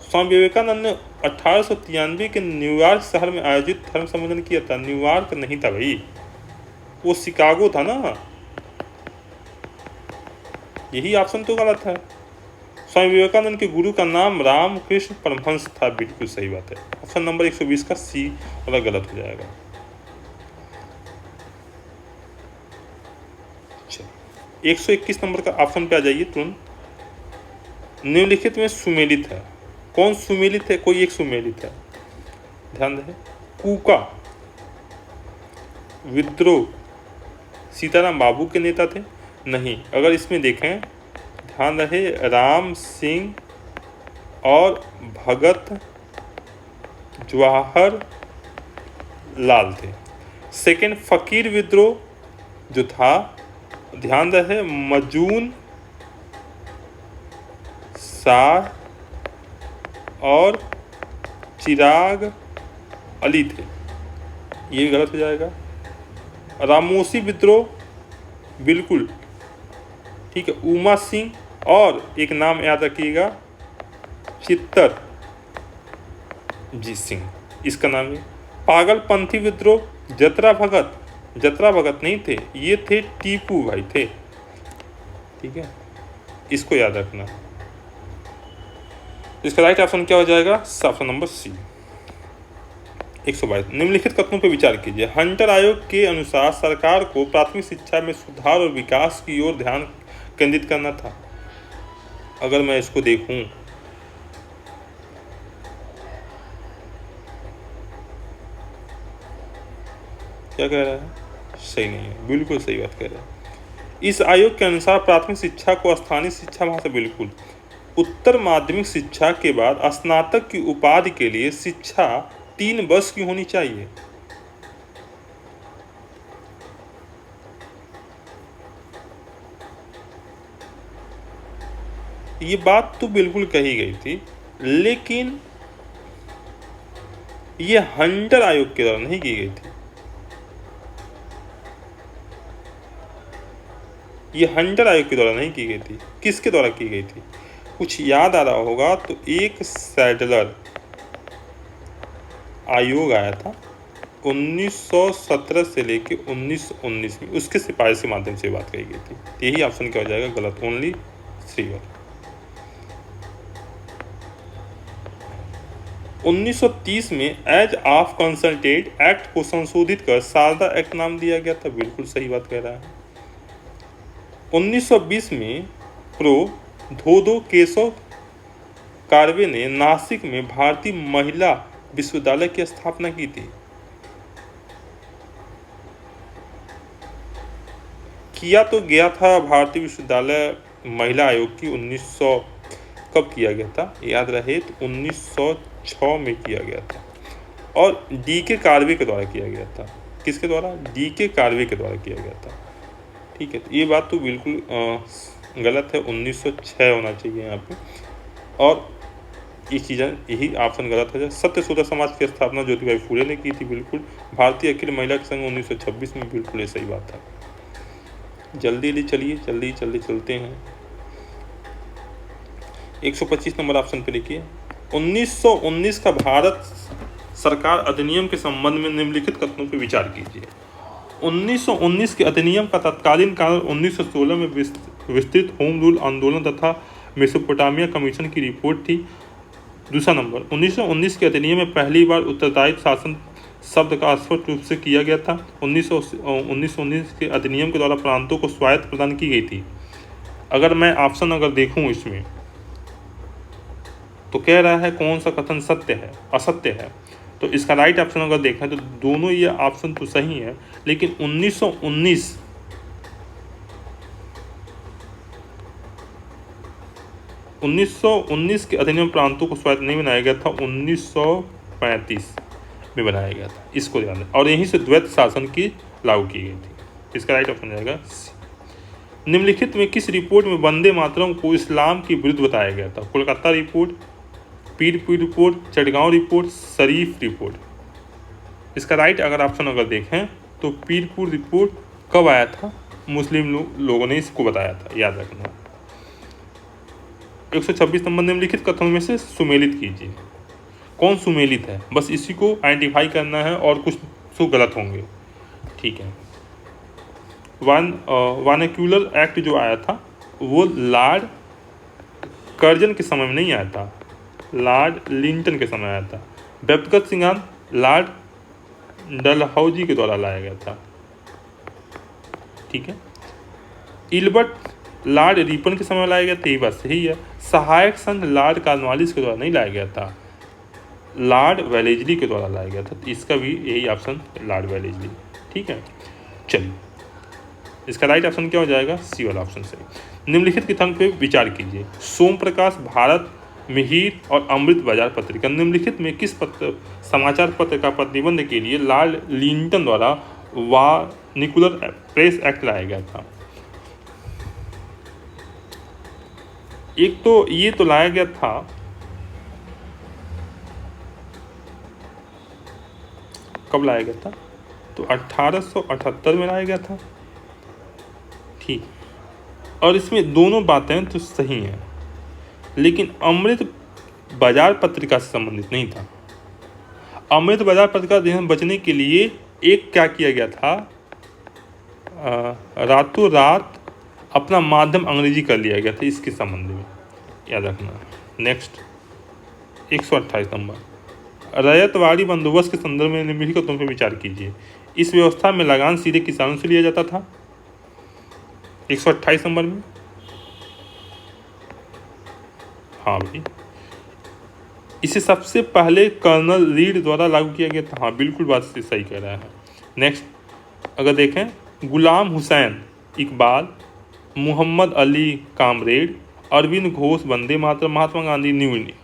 स्वामी विवेकानंद ने 1893 के न्यूयॉर्क शहर में आयोजित धर्म सम्मेलन किया था। न्यूयॉर्क नहीं था भाई, वो शिकागो था ना। यही ऑप्शन तो गलत है। स्वामी विवेकानंद के गुरु का नाम रामकृष्ण परमहंस था। बिल्कुल सही बात है। ऑप्शन नंबर 120 का सी वाला गलत हो जाएगा। 121 नंबर का ऑप्शन पे आ जाइए तुरंत। निम्नलिखित में सुमेलित है। कौन सुमेलित है? कोई एक सुमेलित है, ध्यान दें। कूका विद्रोह सीताराम बाबू के नेता थे। नहीं, अगर इसमें देखें, ध्यान रहे, राम सिंह और भगत जवाहर लाल थे। सेकेंड, फकीर विद्रोह जो था, ध्यान रहे, मजून शाह और चिराग अली थे। ये गलत हो जाएगा। रामोसी विद्रोह, बिल्कुल ठीक है, उमा सिंह, और एक नाम याद रखिएगा, चित्तर जी सिंह, इसका नाम है। पागलपंथी विद्रोह, जतरा भगत नहीं थे, ये थे टीपू भाई थे। ठीक है, इसको याद रखना। इसका राइट ऑप्शन क्या हो जाएगा? ऑप्शन नंबर सी। 122, निम्नलिखित कथनों पर विचार कीजिए। हंटर आयोग के अनुसार सरकार को प्राथमिक शिक्षा में सुधार और विकास की ओर ध्यान केंद्रित करना था। अगर मैं इसको देखूं, क्या कह रहा है? सही नहीं है। बिल्कुल सही बात कह रहा है। इस आयोग के अनुसार प्राथमिक शिक्षा को स्थानीय शिक्षा भाषा, बिल्कुल, उत्तर माध्यमिक शिक्षा के बाद स्नातक की उपाधि के लिए शिक्षा 3 वर्ष की होनी चाहिए। ये बात तो बिल्कुल कही गई थी, लेकिन ये हंटर आयोग के द्वारा नहीं की गई थी। ये हंटर आयोग के द्वारा नहीं की गई थी। किसके द्वारा की गई थी? कुछ याद आ रहा होगा तो एक सैडलर आयोग आया था 1917 से लेके 1919 में, उसके सिफारिश के माध्यम से बात कही गई थी। यही ऑप्शन क्या हो जाएगा? गलत। ओनली 3 बार। 1930 में एज ऑफ कंसल्टेड एक्ट को संशोधित कर शारदा एक्ट नाम दिया गया था। बिल्कुल सही बात कह रहा है। 1920 में प्रो धोधो केशव कार्वे ने नासिक में भारतीय महिला विश्वविद्यालय की स्थापना की थी। किया तो गया था भारतीय विश्वविद्यालय महिला आयोग की 1900 कब किया गया था याद रहे तो 1906 में किया गया था और डी.के. कार्वे के द्वारा किया गया था। किसके द्वारा? डी.के. कार्वे के द्वारा किया गया था। ठीक है, तो ये बात तो बिल्कुल गलत है, 1906 होना चाहिए यहाँ पे। और ये चीज़ें यही ऑप्शन गलत है। सत्यशोधक समाज की स्थापना ज्योतिबाई फूले ने की थी। बिल्कुल। भारतीय अखिल महिला संघ 1926 में। बिल्कुल ये सही बात है। जल्दी चलिए, जल्दी चलते हैं। 125 नंबर ऑप्शन पे देखिए। 1919 का भारत सरकार अधिनियम के संबंध में निम्नलिखित कथनों पर विचार कीजिए। 1919 के अधिनियम का तत्कालीन कारण 1916 में विस्तृत होम रूल आंदोलन तथा मेसोपोटामिया कमीशन की रिपोर्ट थी। दूसरा नंबर, 1919 के अधिनियम में पहली बार उत्तरदायित्व शासन शब्द का स्पष्ट रूप से किया गया था। 1919 के अधिनियम के द्वारा प्रांतों को स्वायत्त प्रदान की गई थी। अगर मैं ऑप्शन अगर देखूं इसमें तो कह रहा है कौन सा कथन सत्य है, असत्य है। तो इसका राइट ऑप्शन अगर देखें तो दोनों ये ऑप्शन तो सही है, लेकिन 1919 के अधिनियम प्रांतों को स्वायत्त नहीं बनाया गया था, 1935 में बनाया गया था। इसको ध्यान दें। और यहीं से द्वैत शासन की लागू की गई थी। इसका राइट ऑप्शन जाएगा। निम्नलिखित में किस रिपोर्ट में वंदे मातरम को इस्लाम की विरुद्ध बताया गया था? Kolkata report, Pirpur report, Chittagong report, Sharif report. इसका राइट अगर ऑप्शन अगर देखें तो पीरपुर रिपोर्ट कब आया था? मुस्लिम लोगों ने इसको बताया था, याद रखना। 126 नंबर, निम्नलिखित कथनों में से सुमेलित कीजिए। कौन सुमेलित है? बस इसी को आइडेंटिफाई करना है और कुछ तो गलत होंगे। ठीक है। वर्नाक्यूलर एक्ट जो आया था वो लॉर्ड कर्जन के समय में नहीं आया था, लॉर्ड लिंटन के समय आया था। व्यक्तिगत सिंगार लॉर्ड डलहौजी के द्वारा लाया गया था। ठीक है। इल्बर्ट लॉर्ड रिपन के समय में लाया गया था, ये बात सही है। सहायक संघ लॉर्ड कॉर्नवालिस के द्वारा नहीं लाया गया था, लॉर्ड वेलेजली के द्वारा लाया गया था। तो इसका भी यही ऑप्शन, लॉर्ड वेलेजली। ठीक है, चलिए इसका राइट ऑप्शन क्या हो जाएगा? सी वाला ऑप्शन सही। निम्नलिखित कथन पे विचार कीजिए। सोम प्रकाश भारत मिहिर और अमृत बाजार पत्रिका, निम्नलिखित में किस समाचार पत्र का प्रतिबंध के लिए लॉर्ड लिंटन द्वारा वर्नाक्यूलर प्रेस एक्ट लाया गया था? एक तो ये तो लाया गया था कब लाया गया था? तो 1878 में लाया गया था। ठीक। और इसमें दोनों बातें तो सही हैं, लेकिन अमृत बाजार पत्रिका से संबंधित नहीं था। अमृत बाजार पत्रिका से बचने के लिए एक क्या किया गया था, रातों रात अपना माध्यम अंग्रेजी कर लिया गया था इसके संबंध में, याद रखना। नेक्स्ट 128 नंबर, रैयतवाड़ी बंदोबस्त के संदर्भ में निम्नलिखित कथनों पर विचार कीजिए। इस व्यवस्था में लगान सीधे किसानों से लिया जाता था। 128 नंबर में, हाँ भाई, इसे सबसे पहले कर्नल रीड द्वारा लागू किया गया था। हाँ बिल्कुल बात से सही कह रहा है। नेक्स्ट अगर देखें, Ghulam Hussain Iqbal, Mohammad Ali comrade, Arvind Ghosh Vande Mataram, Mahatma Gandhi new India.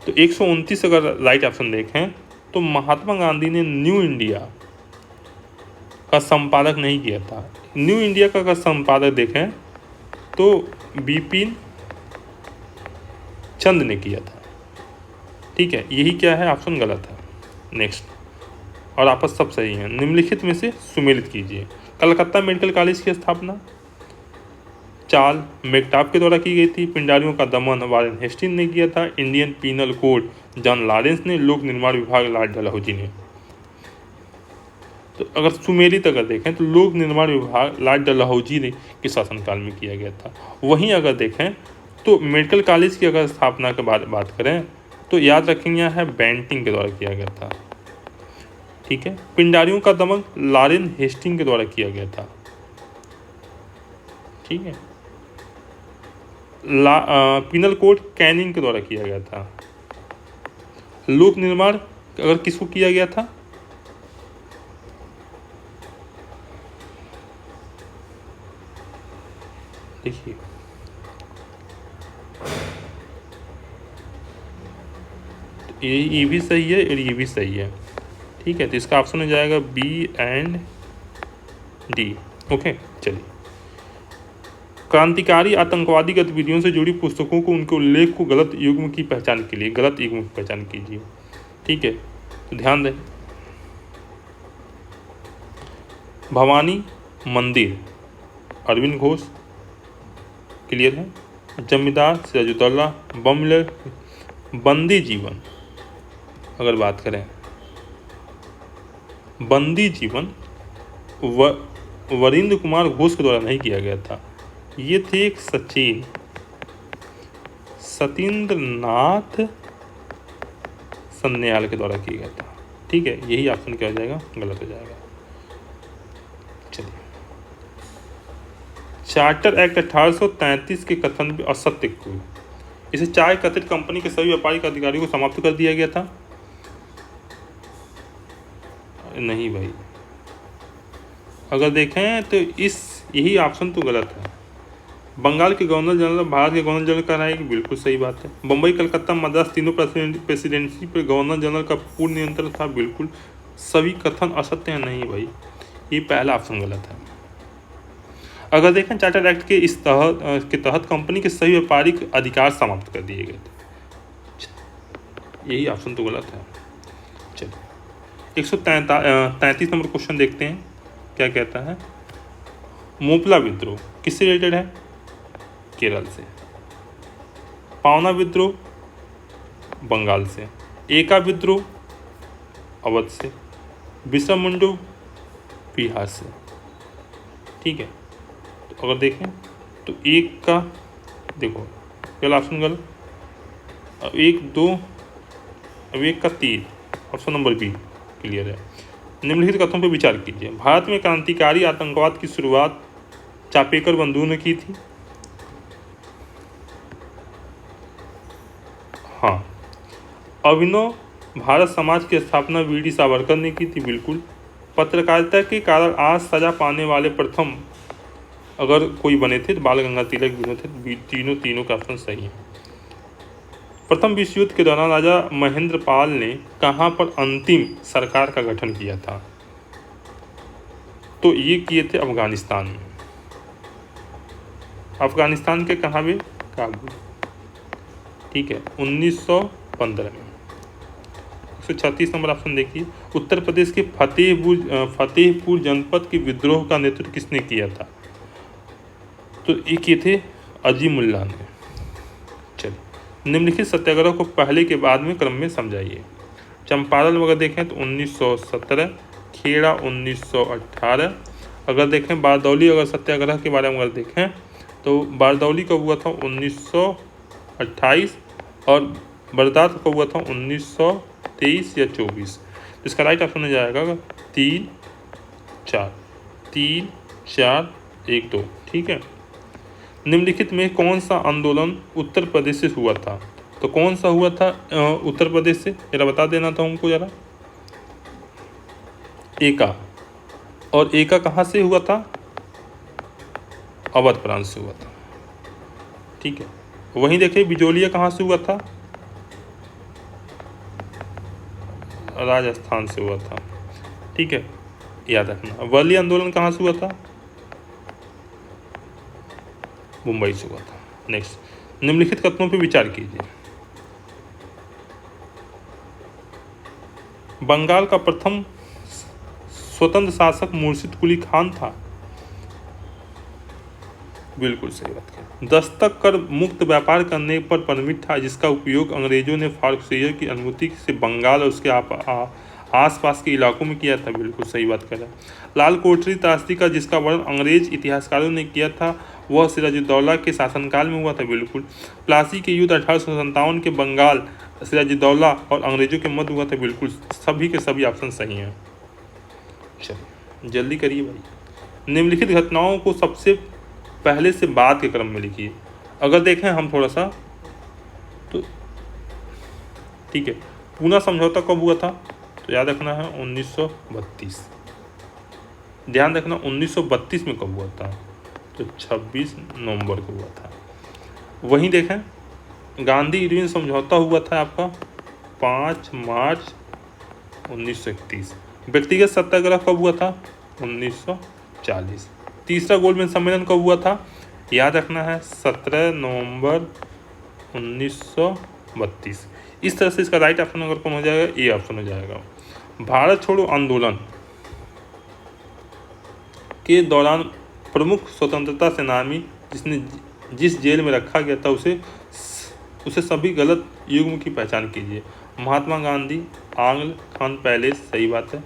तो 129 अगर राइट ऑप्शन देखें तो महात्मा गांधी ने न्यू इंडिया का संपादक नहीं किया था। न्यू इंडिया का अगर संपादक देखें तो बिपिन चंद ने किया था। ठीक है, यही क्या है, ऑप्शन गलत है। नेक्स्ट, और आपस सब सही हैं। निम्नलिखित में से सुमेलित कीजिए। कलकत्ता मेडिकल कॉलेज की स्थापना चार्ल्स मेकटाफ के द्वारा की गई थी। पिंडारियों का दमन वारेन हेस्टिंग्स ने किया था। Indian penal code John Lawrence ने। लोक निर्माण विभाग लॉर्ड डलहौजी ने। तो अगर सुमेलित अगर देखें तो लोक निर्माण विभाग लॉर्ड डलहौजी ने के शासनकाल में किया गया था। वहीं अगर देखें तो मेडिकल कॉलेज की अगर स्थापना के बात करें तो याद रखेंगे यहाँ है बेंटिंग के द्वारा किया गया था। ठीक है, पिंडारियों का दमन लॉरेन हेस्टिंग के द्वारा किया गया था। ठीक है, पिनल कोड कैनिंग के द्वारा किया गया था। लोक निर्माण अगर किसको किया गया था, देखिए ये भी सही है और ये भी सही है। ठीक है, तो इसका ऑप्शन हो जाएगा बी एंड डी। ओके, चलिए। क्रांतिकारी आतंकवादी गतिविधियों से जुड़ी पुस्तकों को उनके उल्लेख को गलत युग्म की पहचान के लिए गलत युग्म की पहचान कीजिए। ठीक है, तो ध्यान दें। भवानी मंदिर अरविंद घोष, क्लियर है। जमींदार सिराजुद्दौला, बमलर, बंदी जीवन अगर बात करें, बंदी जीवन वरिंद्र कुमार घोष के द्वारा नहीं किया गया था, ये थे एक सत्येंद्र नाथ सन्याल के द्वारा किया गया था। ठीक है, यही ऑप्शन क्या हो जाएगा, गलत हो जाएगा। चलिए, चार्टर एक्ट 1833 के कथन में असत्य को, इसे चाय कथित कंपनी के सभी व्यापारिक अधिकारियों को समाप्त कर दिया गया था। नहीं भाई, अगर देखें तो यही ऑप्शन तो गलत है। बंगाल के गवर्नर जनरल भारत के गवर्नर जनरल कहलाएगी, बिल्कुल सही बात है। बम्बई, कलकत्ता, मद्रास तीनों प्रेसिडेंसी पर गवर्नर जनरल का पूर्ण नियंत्रण था, बिल्कुल सभी कथन असत्य हैं। नहीं भाई, ये पहला ऑप्शन गलत है। अगर देखें चार्टर एक्ट के के तहत कंपनी के सभी व्यापारिक अधिकार समाप्त कर दिए गए थे, यही ऑप्शन तो गलत है। चलिए, 133 नंबर क्वेश्चन देखते हैं क्या कहता है। मोपला विद्रोह किससे रिलेटेड है, केरल से। पावना विद्रोह बंगाल से। एका विद्रोह अवध से। बिरसा मुंडा बिहार से। ठीक है, तो अगर देखें तो एक का देखो पहला ऑप्शन गलत, अब 1 2 अब 1 का 3, ऑप्शन नंबर बी क्लियर है। निम्नलिखित कथनों पर विचार कीजिए। भारत में क्रांतिकारी आतंकवाद की शुरुआत चापेकर बंधुओं ने की थी। हाँ। अभिनव भारत समाज की स्थापना वीडी सावरकर ने की थी, बिल्कुल। पत्रकारिता के कारण आज सजा पाने वाले प्रथम अगर कोई बने थे तो बाल गंगाधर तिलक भी थे, तीनों का ऑप्शन सही है। प्रथम विश्व युद्ध के दौरान राजा महेंद्र पाल ने कहाँ पर अंतिम सरकार का गठन किया था, तो ये किए थे अफगानिस्तान में। अफगानिस्तान के कहाँ में, काबुल। ठीक है, 1915 में। 136 नंबर ऑप्शन देखिए। उत्तर प्रदेश के फतेहपुर जनपद के विद्रोह का नेतृत्व किसने किया था, तो ये किए थे अजीमुल्लाह ने। चलिए, निम्नलिखित सत्याग्रह को पहले के बाद में क्रम में समझाइए। चंपारण अगर देखें तो 1917, खेड़ा 1918। अगर देखें बारदौली अगर सत्याग्रह के बारे में अगर देखें तो बारदौली का हुआ था 1928 और बरदात का हुआ था 1923 या 24। इसका राइट ऑप्शन हो जाएगा 3 4 1 2। ठीक है, निम्नलिखित में कौन सा आंदोलन उत्तर प्रदेश से हुआ था, तो कौन सा हुआ था उत्तर प्रदेश से, जरा बता देना था हमको जरा। एका, और एका कहाँ से हुआ था, अवध प्रांत से हुआ था। ठीक है, वहीं देखिए बिजोलिया कहाँ से हुआ था, राजस्थान से हुआ था। ठीक है, याद रखना। वर्ली आंदोलन कहाँ से हुआ था, मुंबई से हुआ था। नेक्स्ट, निम्नलिखित कथनों पर विचार कीजिए। बंगाल का प्रथम स्वतंत्र शासक मुर्शिद कुली खान था, बिल्कुल सही बात है। दस्तक कर मुक्त व्यापार करने पर परमिट था, जिसका उपयोग अंग्रेजों ने फार्कशेयर की अनुमति से बंगाल और उसके आसपास के इलाकों में किया था, बिल्कुल सही बात कर रहा है। लाल कोठरी त्रासदी का जिसका वर्णन अंग्रेज इतिहासकारों ने किया था वह सिराजुद्दौला के शासनकाल में हुआ था, बिल्कुल। प्लासी के युद्ध 1857 के बंगाल सिराजुद्दौला और अंग्रेजों के मध्य हुआ था, बिल्कुल सभी के सभी ऑप्शन सही हैं। चलिए जल्दी करिए भाई। निम्नलिखित घटनाओं को सबसे पहले से बाद के क्रम में लिखिए। अगर देखें हम थोड़ा सा तो ठीक है, पूना समझौता कब हुआ था? तो याद रखना है 1932। ध्यान रखना 1932 में कब हुआ था? तो 26 नवंबर को हुआ था। वहीं देखें गांधी इरविन समझौता हुआ था आपका 5 मार्च 1931। व्यक्तिगत सत्याग्रह कब हुआ था? 1940। तीसरा गोलमेज सम्मेलन कब हुआ था? याद रखना है 17 नवंबर 1932। इस तरह से इसका राइट ऑप्शन अगर कौन हो जाएगा? ए ऑप्शन हो जाएगा। भारत छोड़ो आंदोलन के दौरान प्रमुख स्वतंत्रता सेनानी जिसने जिस जेल में रखा गया था उसे सभी गलत युग्म की पहचान कीजिए। महात्मा गांधी, आंग्ल खान पैलेस, सही बात है।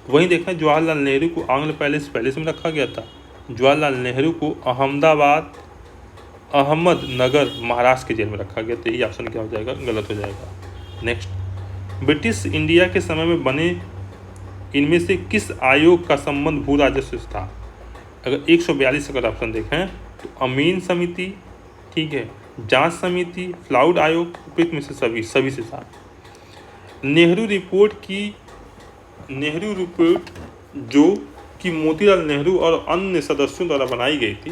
वहीं देखा जवाहरलाल नेहरू को आंग्ल पैलेस में रखा गया था। जवाहरलाल नेहरू को अहमदनगर महाराष्ट्र के जेल में रखा गया। तो ये ऑप्शन क्या हो जाएगा? गलत हो जाएगा। नेक्स्ट, ब्रिटिश इंडिया के समय में बने इनमें से किस आयोग का संबंध भू राजस्व से था? अगर 142 अगर ऑप्शन देखें तो अमीन समिति, ठीक है, जांच समिति, फ्लाउड आयोग, उपयुक्त में से सभी से था। नेहरू रिपोर्ट जो कि मोतीलाल नेहरू और अन्य सदस्यों द्वारा बनाई गई थी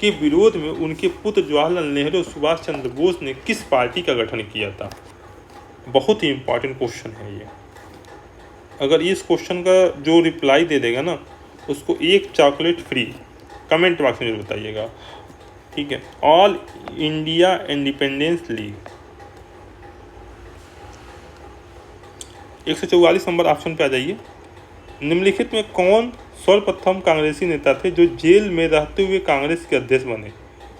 के विरोध में उनके पुत्र जवाहरलाल नेहरू और सुभाष चंद्र बोस ने किस पार्टी का गठन किया था? बहुत ही इंपॉर्टेंट क्वेश्चन है ये। अगर इस क्वेश्चन का जो रिप्लाई दे देगा ना उसको एक चॉकलेट फ्री, कमेंट बॉक्स में बताइएगा, ठीक है। All India independence league. 144 number option पे आ जाइए। निम्नलिखित में कौन सर्वप्रथम कांग्रेसी नेता थे जो जेल में रहते हुए कांग्रेस के अध्यक्ष बने?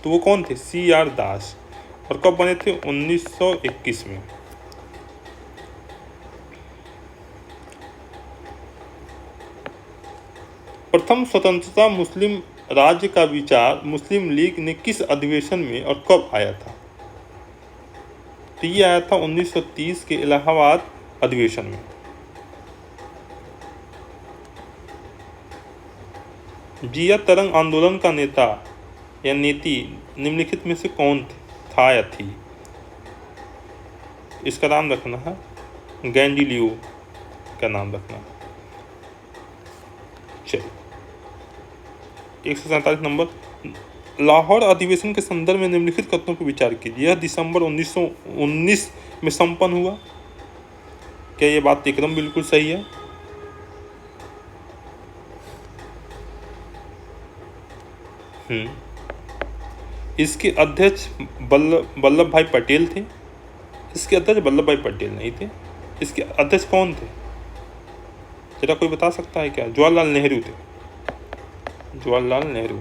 तो वो कौन थे? CR दास। और कब बने थे? 1921 में। प्रथम स्वतंत्रता मुस्लिम राज्य का विचार मुस्लिम लीग ने किस अधिवेशन में और कब आया था? तो ये आया था 1930 के इलाहाबाद अधिवेशन में। जिया तरंग आंदोलन का नेता या नेती निम्नलिखित में से कौन था या थी? इसका नाम रखना है गैंडिलियो का नाम रखना है। चलिए 147 नंबर, लाहौर अधिवेशन के संदर्भ में निम्नलिखित कथनों पर विचार कीजिए। यह दिसंबर 1919 में संपन्न हुआ। क्या ये बात एकदम बिल्कुल सही है? इसके अध्यक्ष वल्लभ भाई पटेल थे। इसके अध्यक्ष वल्लभ भाई पटेल नहीं थे। इसके अध्यक्ष कौन थे? जरा कोई बता सकता है क्या? जवाहरलाल नेहरू थे। जवाहरलाल नेहरू।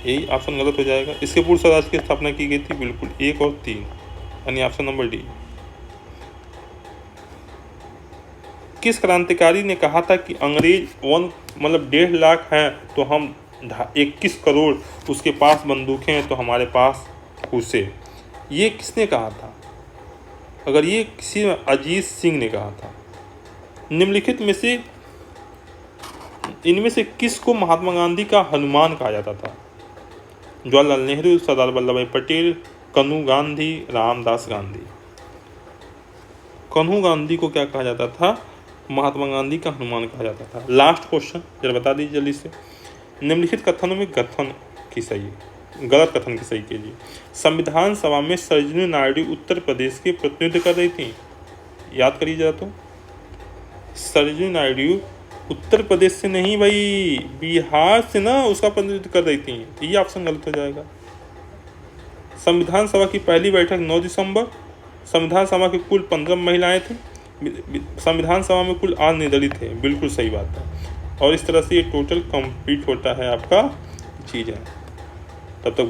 यही ऑप्शन गलत हो जाएगा। इसके पूर्व स्वराज की स्थापना की गई थी। बिल्कुल 1 और 3 यानी ऑप्शन नंबर डी। किस क्रांतिकारी ने कहा था कि अंग्रेज 1.5 लाख हैं तो हम 21 करोड़, उसके पास बंदूकें हैं तो हमारे पास उसे? ये किसने कहा था? अगर ये किसी अजीत सिंह ने कहा था। निम्नलिखित में से इनमें से किस को महात्मा गांधी का हनुमान कहा जाता था? जवाहरलाल नेहरू, सरदार वल्लभ भाई पटेल, कन्हू गांधी, रामदास गांधी। कन्हू गांधी को क्या कहा जाता था? महात्मा गांधी का हनुमान कहा जाता था। लास्ट क्वेश्चन जरा बता दीजिए जल्दी से। निम्नलिखित कथनों में गलत कथन की सही कीजिए। संविधान सभा में सरोजिनी नायडू उत्तर प्रदेश के प्रतिनिधित्व कर रही थी। याद करिए जरा तो। सरोजिनी नायडू उत्तर प्रदेश से नहीं भाई, बिहार से ना उसका प्रतिनिधित्व कर रही थी। ये ऑप्शन गलत हो जाएगा। संविधान सभा की पहली बैठक 9 दिसंबर। संविधान सभा की कुल 15 महिलाएं थी। संविधान सभा में कुल 8 निर्दलीय थे। बिल्कुल सही बात है। और इस तरह से ये टोटल कंप्लीट होता है आपका चीज़ है। तब तक